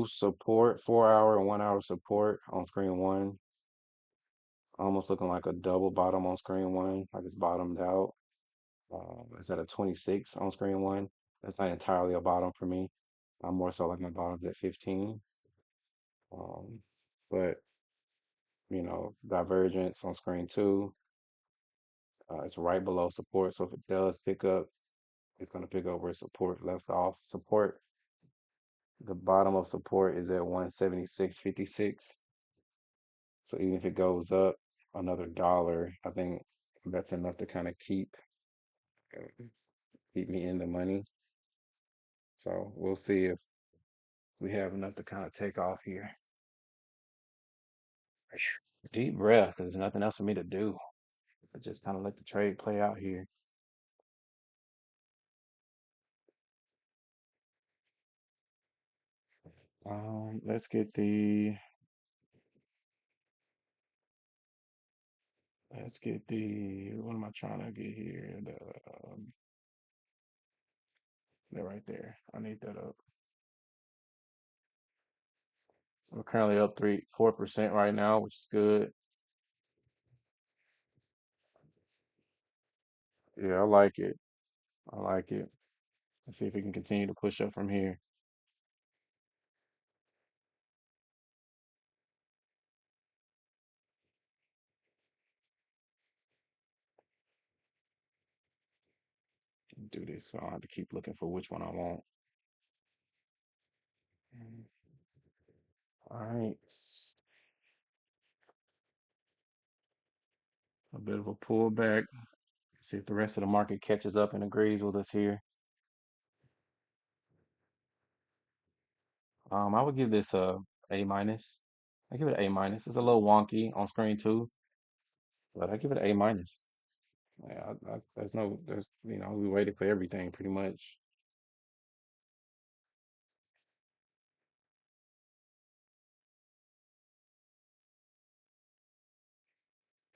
support, 4 hour and 1 hour support on screen one, almost looking like a double bottom on screen one, like it's bottomed out. It's at a 26 on screen one. That's not entirely a bottom for me. I'm more so like my bottom's at 15. Um, but divergence on screen two, it's right below support. So if it does pick up, it's going to pick up where support left off. Support, the bottom of support is at 176.56. So even if it goes up another dollar, I think that's enough to kind of uh, keep me in the money. So we'll see if we have enough to kind of take off here. Deep breath, because there's nothing else for me to do. I just kind of let the trade play out here. Let's get the what am I trying to get here? They're right there. I need that up. We're currently up 4% right now, which is good. Yeah, I like it. I like it. Let's see if we can continue to push up from here. Do this, so I don't have to keep looking for which one I want. All right. A bit of a pullback. See if the rest of the market catches up and agrees with us here. I would give this a A minus. I give it an A minus. It's a little wonky on screen too, but I give it an A minus. Yeah, we waited for everything pretty much.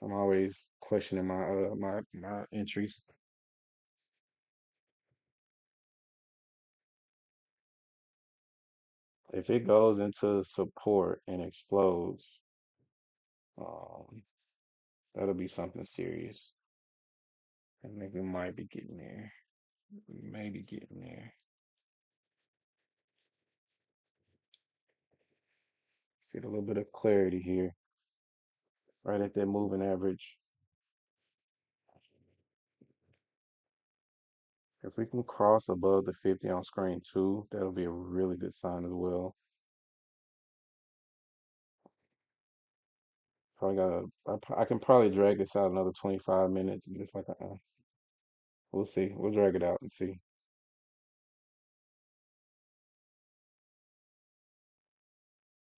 I'm always questioning my entries. If it goes into support and explodes, um, that'll be something serious. I think we might be getting there. We may be getting there. See a little bit of clarity here, right at that moving average. If we can cross above the 50 on screen two, that'll be a really good sign as well. I can probably drag this out another 25 minutes, but it's like, we'll see. We'll drag it out and see.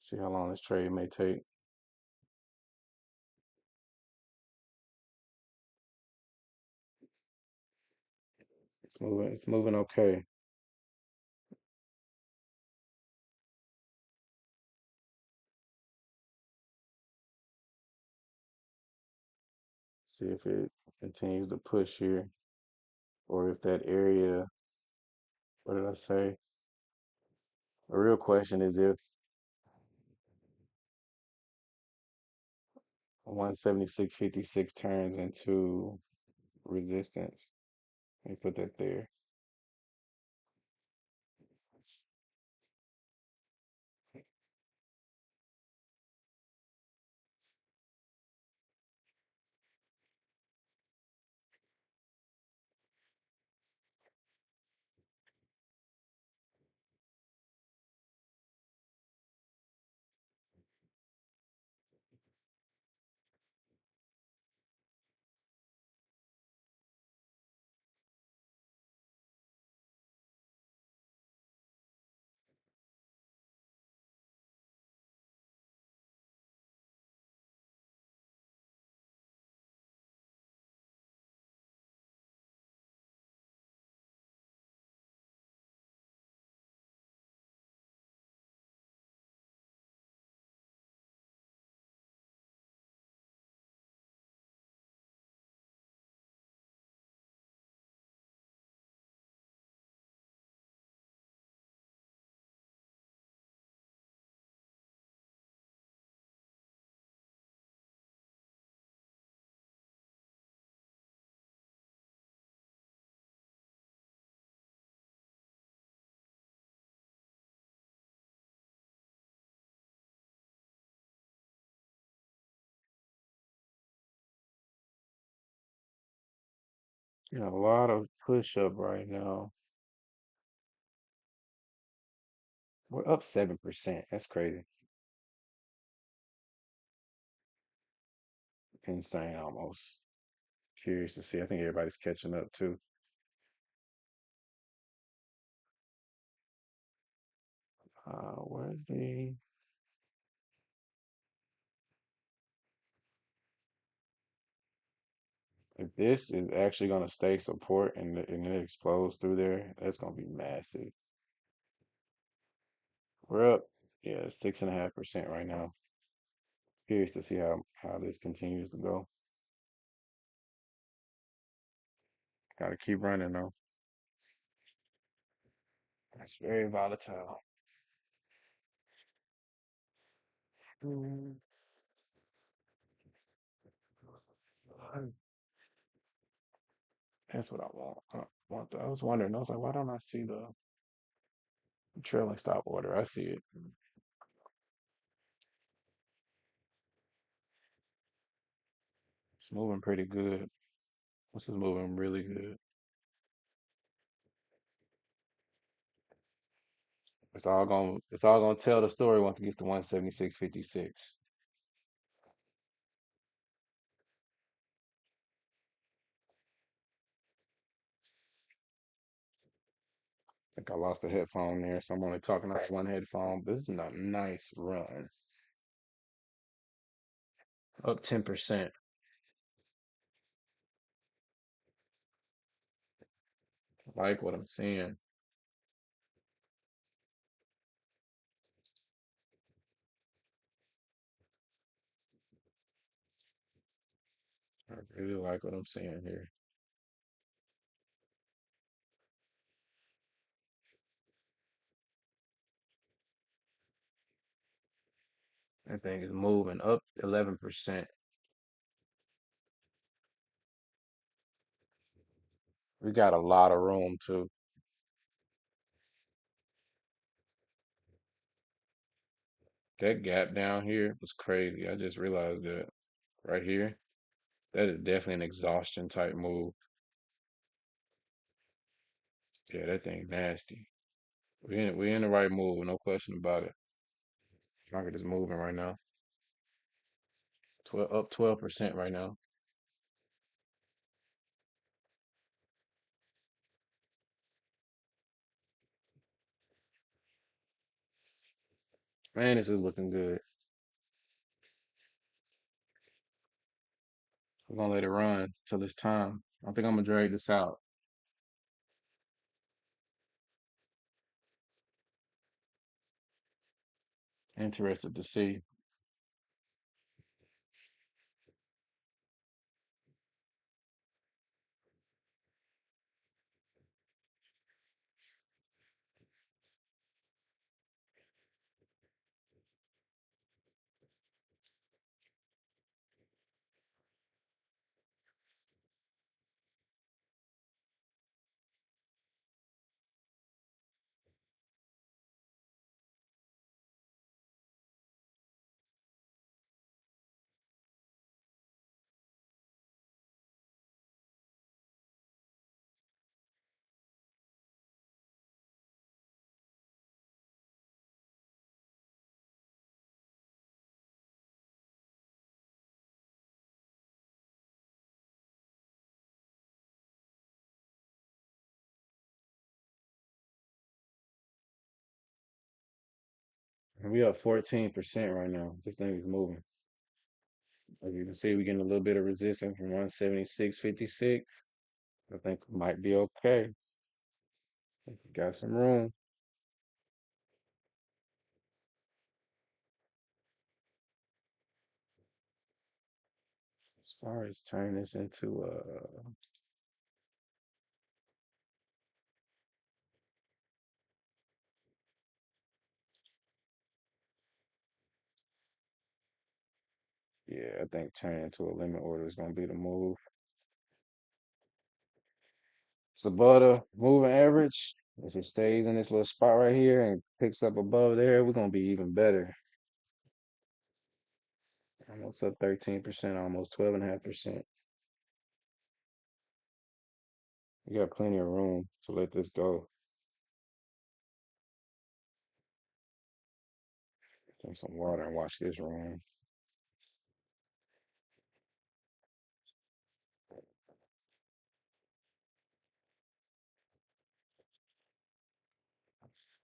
See how long this trade may take. It's moving okay. See if it continues to push here or if that area What did I say? The real question is if 176.56 turns into resistance. Let me put that there. You know, a lot of push up right now. We're up 7%. That's crazy. Insane almost. Curious to see. I think everybody's catching up too. Where's the if this is actually gonna stay support and it explodes through there, that's gonna be massive. We're up, yeah, 6.5% right now. Curious to see how this continues to go. Gotta keep running though. It's very volatile. Mm. That's what I want. I was wondering. I was like, why don't I see the trailing stop order? I see it. It's moving pretty good. This is moving really good. It's all gonna tell the story once it gets to 176.56. I think I lost a headphone there, so I'm only talking out of one headphone. This is a nice run. Up 10%. Like what I'm seeing. I really like what I'm seeing here. That thing is moving up 11%. We got a lot of room too. That gap down here was crazy. I just realized that right here. That is definitely an exhaustion type move. Yeah, that thing nasty. We in the right move, no question about it. Market is moving right now. 12% right now. Man, this is looking good. I'm gonna let it run till it's time. I think I'm gonna drag this out. Interested to see. We up 14% right now. This thing is moving. As you can see, we're getting a little bit of resistance from 176.56. I think we might be okay. Got some room. As far as turning this into yeah, I think turning into a limit order is gonna be the move. It's above the moving average. If it stays in this little spot right here and picks up above there, we're gonna be even better. Almost up 13%, almost 12.5%. We got plenty of room to let this go. Drink some water and watch this run.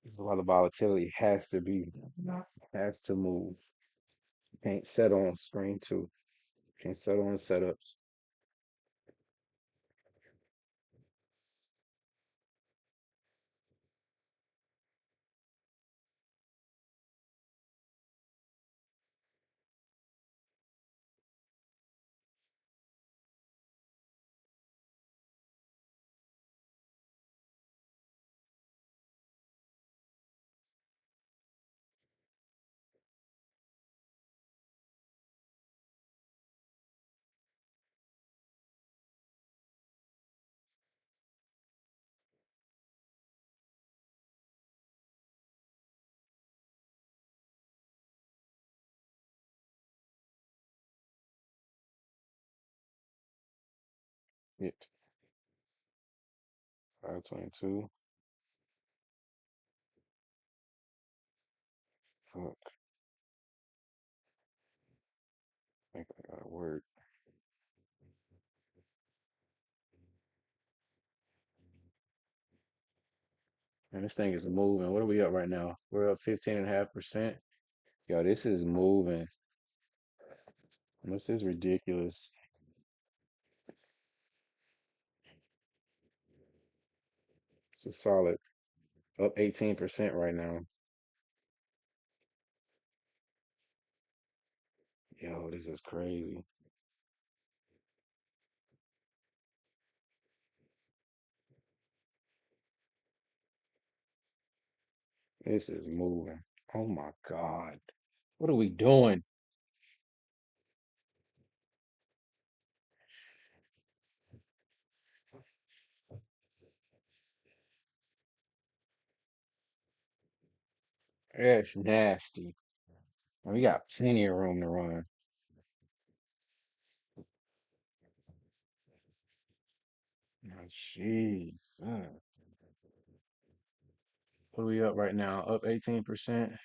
There's a lot of volatility. Has to move. Can't settle on screen two. Can't settle on setups. Hit 522. Fuck. I think I gotta work. And this thing is moving. What are we up right now? We're up 15.5%. Yo, this is moving. This is ridiculous. It's a solid up 18% right now. Yo, this is crazy. This is moving. Oh my God. What are we doing? That's nasty. And we got plenty of room to run. Oh, jeez. What are we up right now? Up 18%.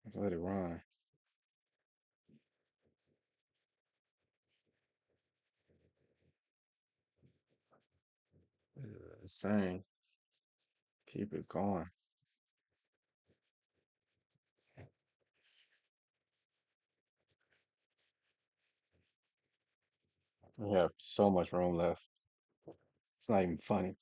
Let's let it run. This is insane. Keep it going. We have so much room left. It's not even funny.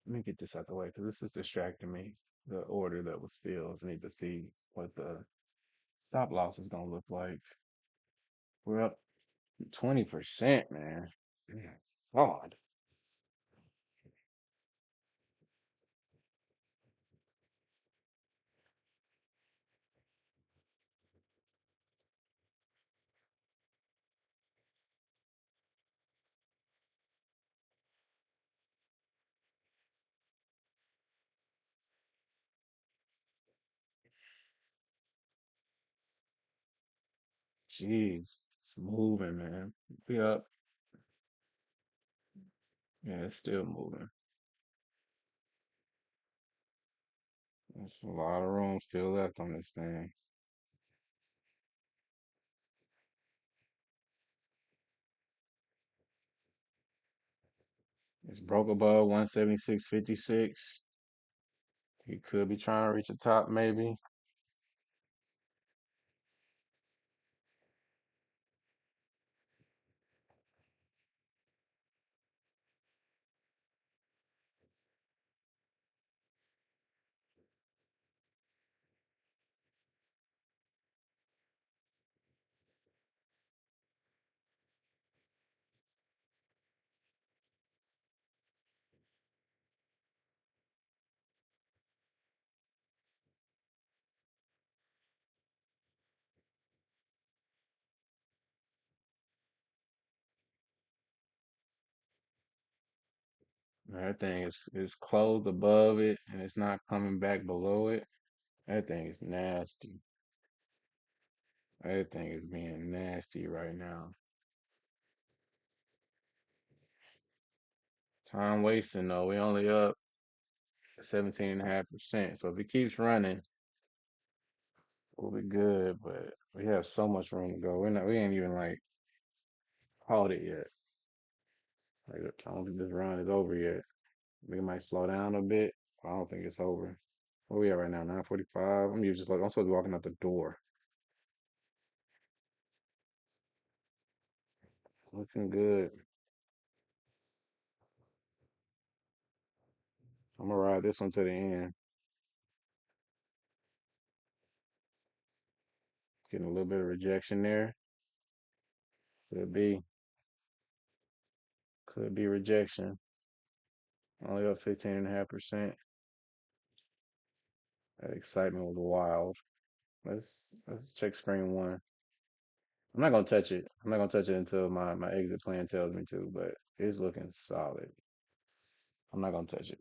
Let me get this out the way because this is distracting me. The order that was filled. I need to see what the stop loss is gonna look like. We're up 20%, man. Yeah. God. Jeez. It's moving, man. We up Yeah, it's still moving. There's a lot of room still left on this thing. It's broke above 176.56. He could be trying to reach the top, maybe. That thing is closed above it and it's not coming back below it. That thing is nasty. That thing is being nasty right now. Time wasting though. We only up 17.5%. So if it keeps running, we'll be good. But we have so much room to go. We ain't even like called it yet. Like I don't think this run is over yet. We might slow down a bit. I don't think it's over. Where we at right now? 9:45. I'm supposed to be walking out the door. Looking good. I'm gonna ride this one to the end. Getting a little bit of rejection there. Could be. Could be rejection. Only up 15.5%. That excitement was wild. Let's check screen one. I'm not gonna touch it. I'm not gonna touch it until my exit plan tells me to, but it's looking solid. I'm not gonna touch it.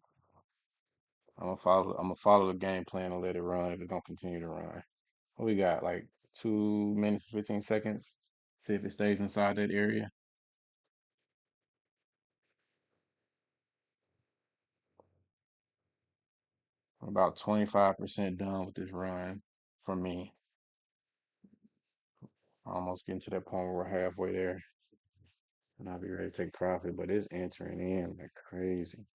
I'm gonna follow the game plan and let it run. It's gonna continue to run. What we got? Like 2 minutes, 15 seconds. See if it stays inside that area. I'm about 25% done with this run for me. Almost getting to that point where we're halfway there. And I'll be ready to take profit, but it's entering in like crazy.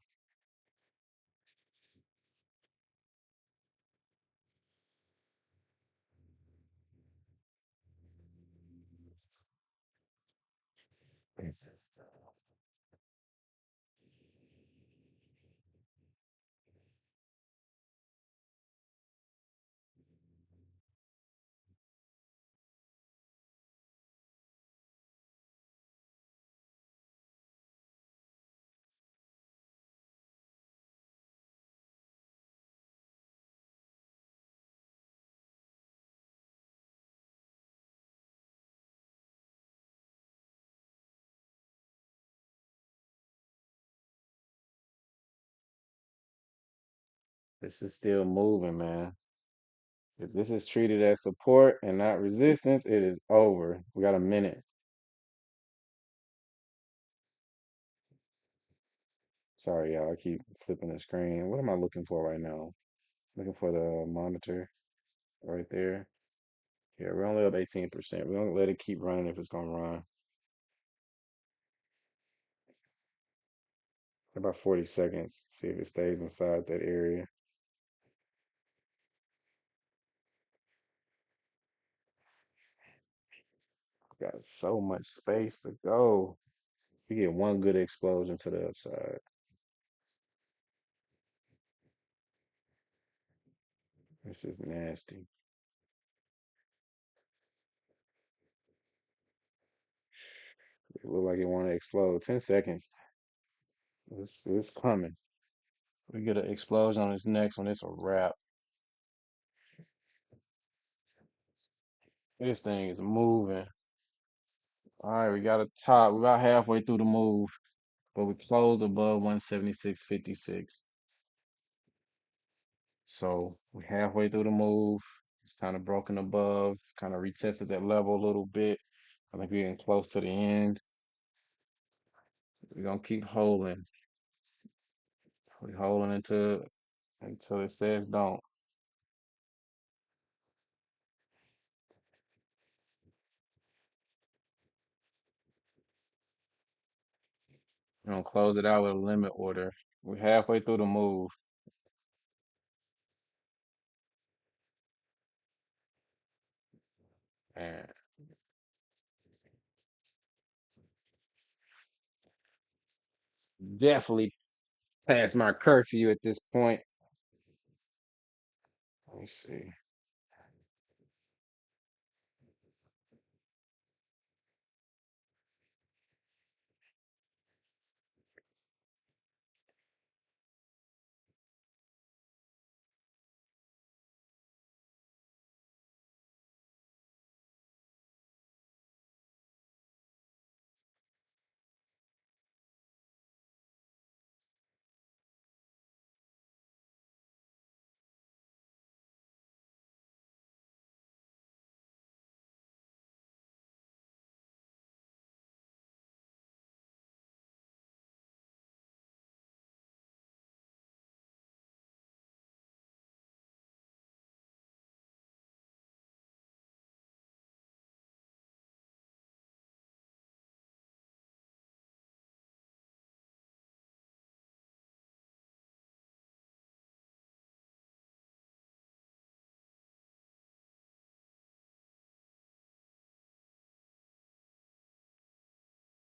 This is still moving, man. If this is treated as support and not resistance, it is over. We got a minute. Sorry, y'all. I keep flipping the screen. What am I looking for right now? Looking for the monitor right there. Yeah, we're only up 18%. We don't let it keep running if it's gonna run. About 40 seconds. See if it stays inside that area. Got so much space to go. We get one good explosion to the upside. This is nasty. It look like it want to explode. 10 seconds. It's coming. We get an explosion on this next one. It's a wrap. This thing is moving. All right, we got a top. We're about halfway through the move, but we closed above 176.56. So we halfway through the move. It's kind of broken above, kind of retested that level a little bit. I think we're getting close to the end. We're gonna keep holding. We holding until it says don't. We're gonna close it out with a limit order. We're halfway through the move, and definitely past my curfew at this point. Let me see.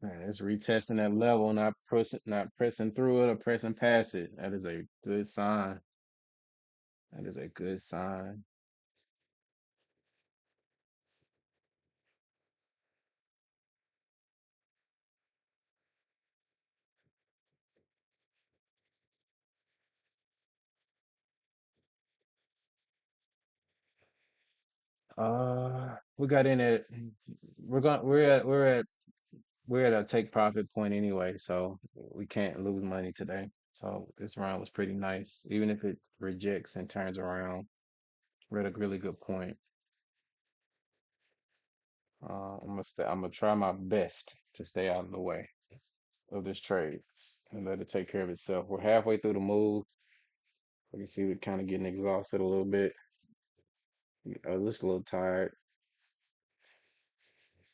Man, it's retesting that level, not pressing through it or pressing past it. That is a good sign. That is a good sign. We got in at we're going we're at a take profit point anyway, so we can't lose money today. So this round was pretty nice. Even if it rejects and turns around, we're at a really good point. I'm gonna try my best to stay out of the way of this trade and let it take care of itself. We're halfway through the move. We can see it kind of getting exhausted a little bit. Just a little tired.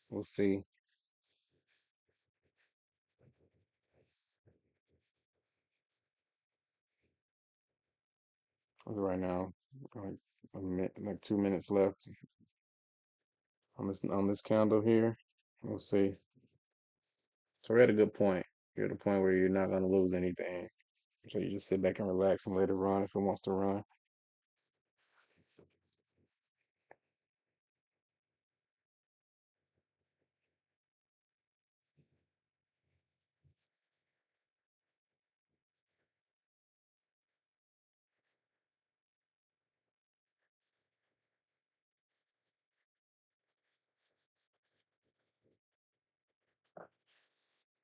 We'll see. Right now, like like 2 minutes left on this candle here. We'll see. So we're at a good point. You're at a point where you're not going to lose anything. So you just sit back and relax and let it run if it wants to run.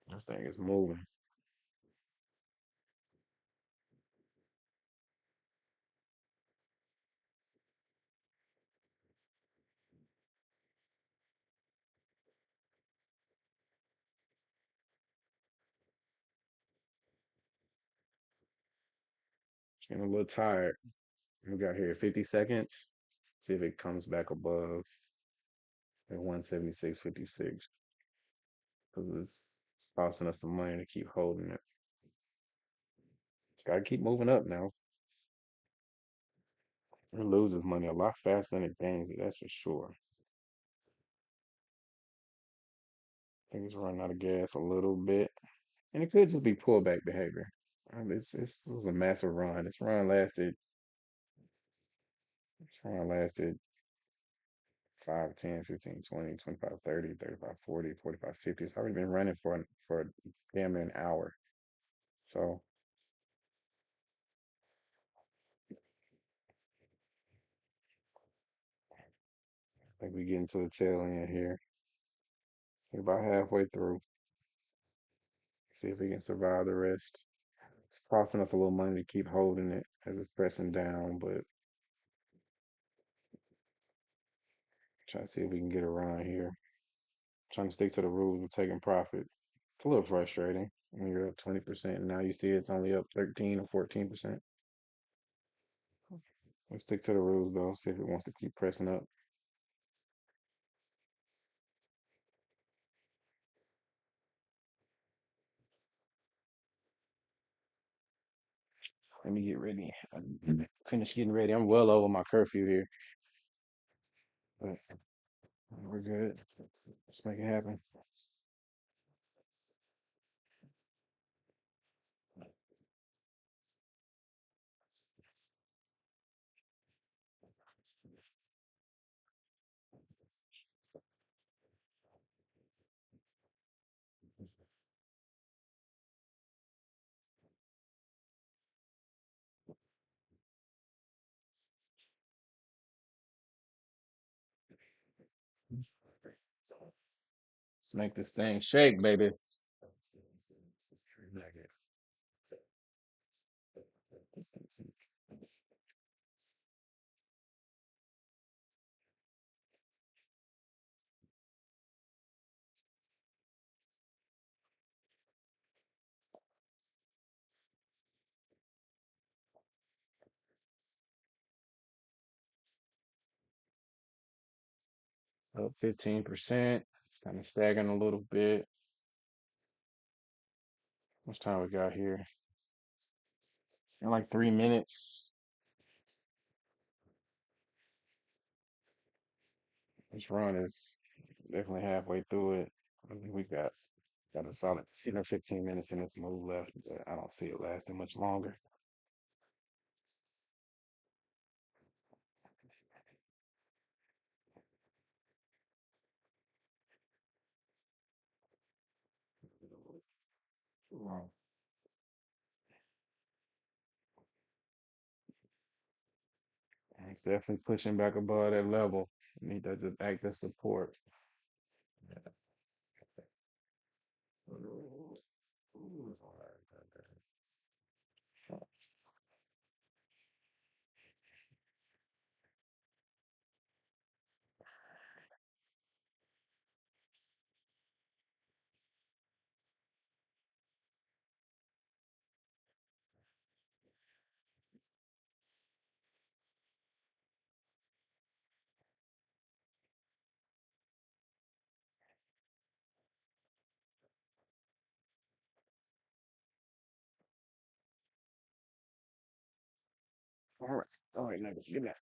This thing is moving. It's getting a little tired. We got here 50 seconds. See if it comes back above at 176.56 because it's costing us some money to keep holding it. It's got to keep moving up now. It loses money a lot faster than it gains it, that's for sure. I think it's running out of gas a little bit. And it could just be pullback behavior. This was a massive run. This run lasted 5, 10, 15, 20, 25, 30, 35, 40, 45, 50. It's already been running for damn near an hour. So I think we getting to the tail end here. We're about halfway through. See if we can survive the rest. It's costing us a little money to keep holding it as it's pressing down, but trying to see if we can get around here. Trying to stick to the rules of taking profit. It's a little frustrating when you're up 20% and now you see it's only up 13 or 14%. Let's stick to the rules though, see if it wants to keep pressing up. Let me get ready. I finish getting ready. I'm well over my curfew here, but we're good. Let's make it happen. Let's make this thing shake, baby. Up 15%. It's kind of staggering a little bit. How much time we got here? In like 3 minutes. This run is definitely halfway through it. I think we got a solid 10 or 15 minutes in this move left, but I don't see it lasting much longer. Wow. It's definitely pushing back above that level. Need that to act as support. All right. All right, nigga, give me that.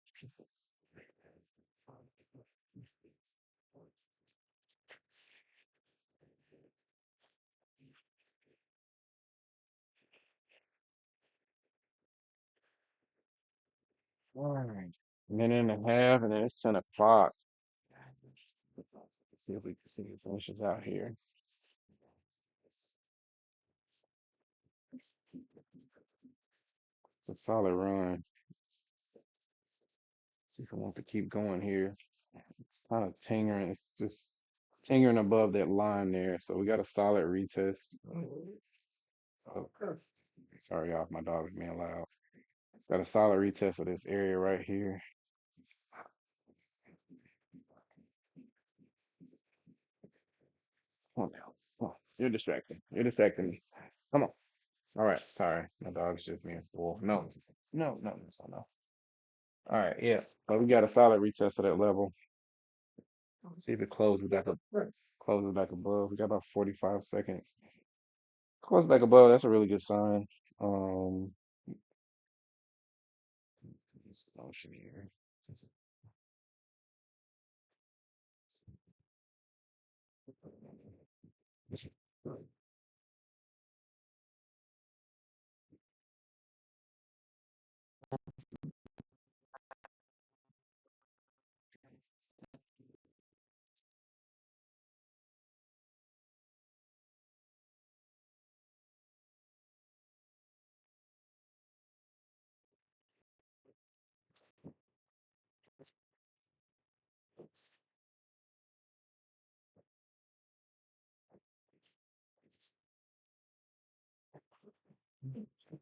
All right. Minute and a half, and then it's 10 o'clock. Let's see if we can see if it finishes out here. It's a solid run. See if it wants to keep going here. It's kind of tingering. It's just tingering above that line there. So we got a solid retest. Oh, sorry, y'all. My dog is being loud. Got a solid retest of this area right here. Come on now. Come on. You're distracting. You're distracting me. Come on. All right. Sorry. My dog's just being spoiled. No. No, no, no, no. All right. Yeah. But we got a solid retest of that level. See if it closes back up. Closes back above. We got about 45 seconds. Close back above. That's a really good sign. Um, this motion here.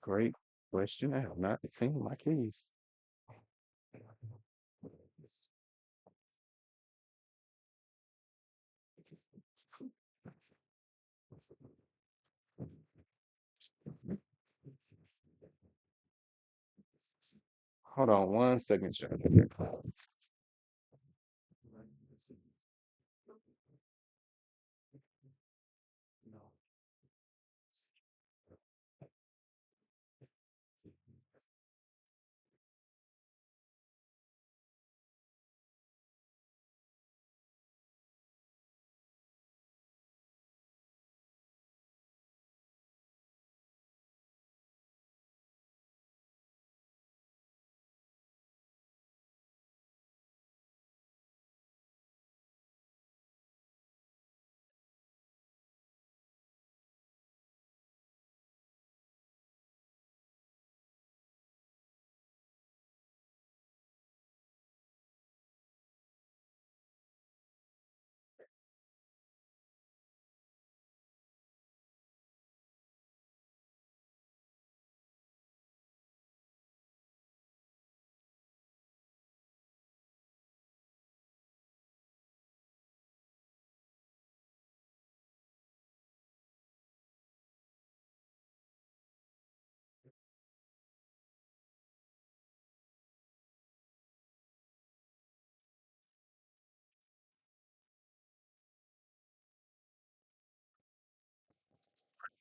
Great question. I have not seen my keys. Hold on 1 second, chat.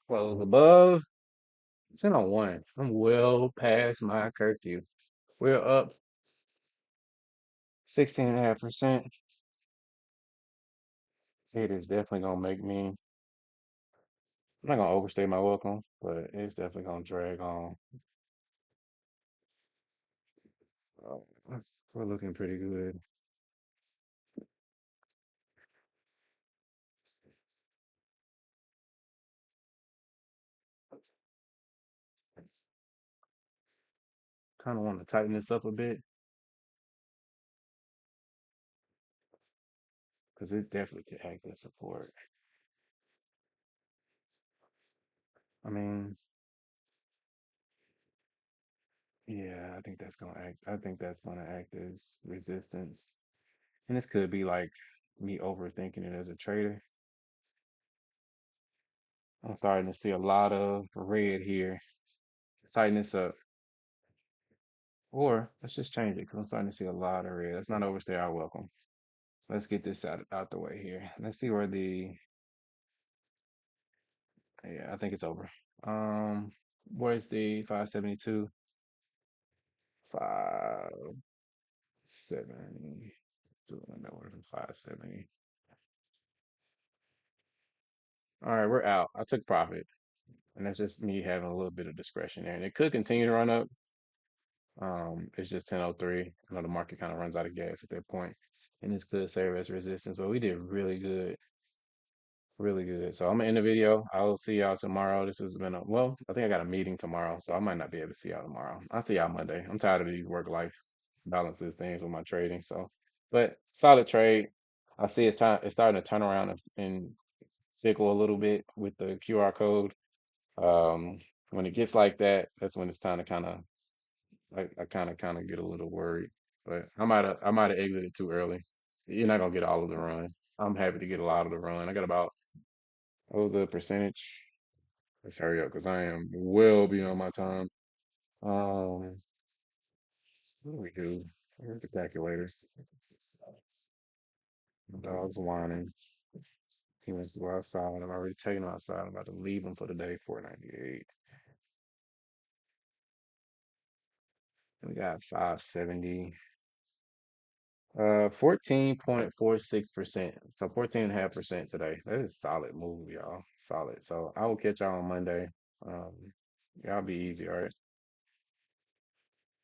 Close above 10:01. I'm well past my curfew. We're up 16.5%. It is definitely gonna make me. I'm not gonna overstay my welcome, but it's definitely gonna drag on. Uh, we're looking pretty good. Kind of want to tighten this up a bit because it definitely could act as support. I mean, yeah, I think that's gonna act. I think that's gonna act as resistance, and this could be like me overthinking it as a trader. I'm starting to see a lot of red here. Tighten this up, or let's just change it because I'm starting to see a lot of red. Let's not overstay our welcome. Let's get this out the way here. Let's see where the. Yeah, I think it's over. Where's the 572? 570. Doing that one 570. All right, we're out. I took profit, and that's just me having a little bit of discretion there. And it could continue to run up. It's just 10:03. I know the market kind of runs out of gas at that point, and this could serve as resistance. But we did really good, really good. So I'm gonna end the video. I'll see y'all tomorrow. This has been well, I think I got a meeting tomorrow, so I might not be able to see y'all tomorrow. I'll see y'all Monday. I'm tired of these work life balances things with my trading. So, but solid trade. I see it's time. It's starting to turn around and fickle a little bit with the QR code. Um, when it gets like that, that's when it's time to kind of I kind of get a little worried. But I might have exited too early. You're not gonna get all of the run. I'm happy to get a lot of the run. I got about what was the percentage? Let's hurry up because I am well beyond my time. What do we do? Here's the calculator. My dog's whining. He wants to go outside. I've already taken him outside. I'm about to leave him for the day. 498. We got 570. 14.46%. So 14.5% today. That is solid move, y'all. Solid. So I will catch y'all on Monday. Um, y'all be easy, all right?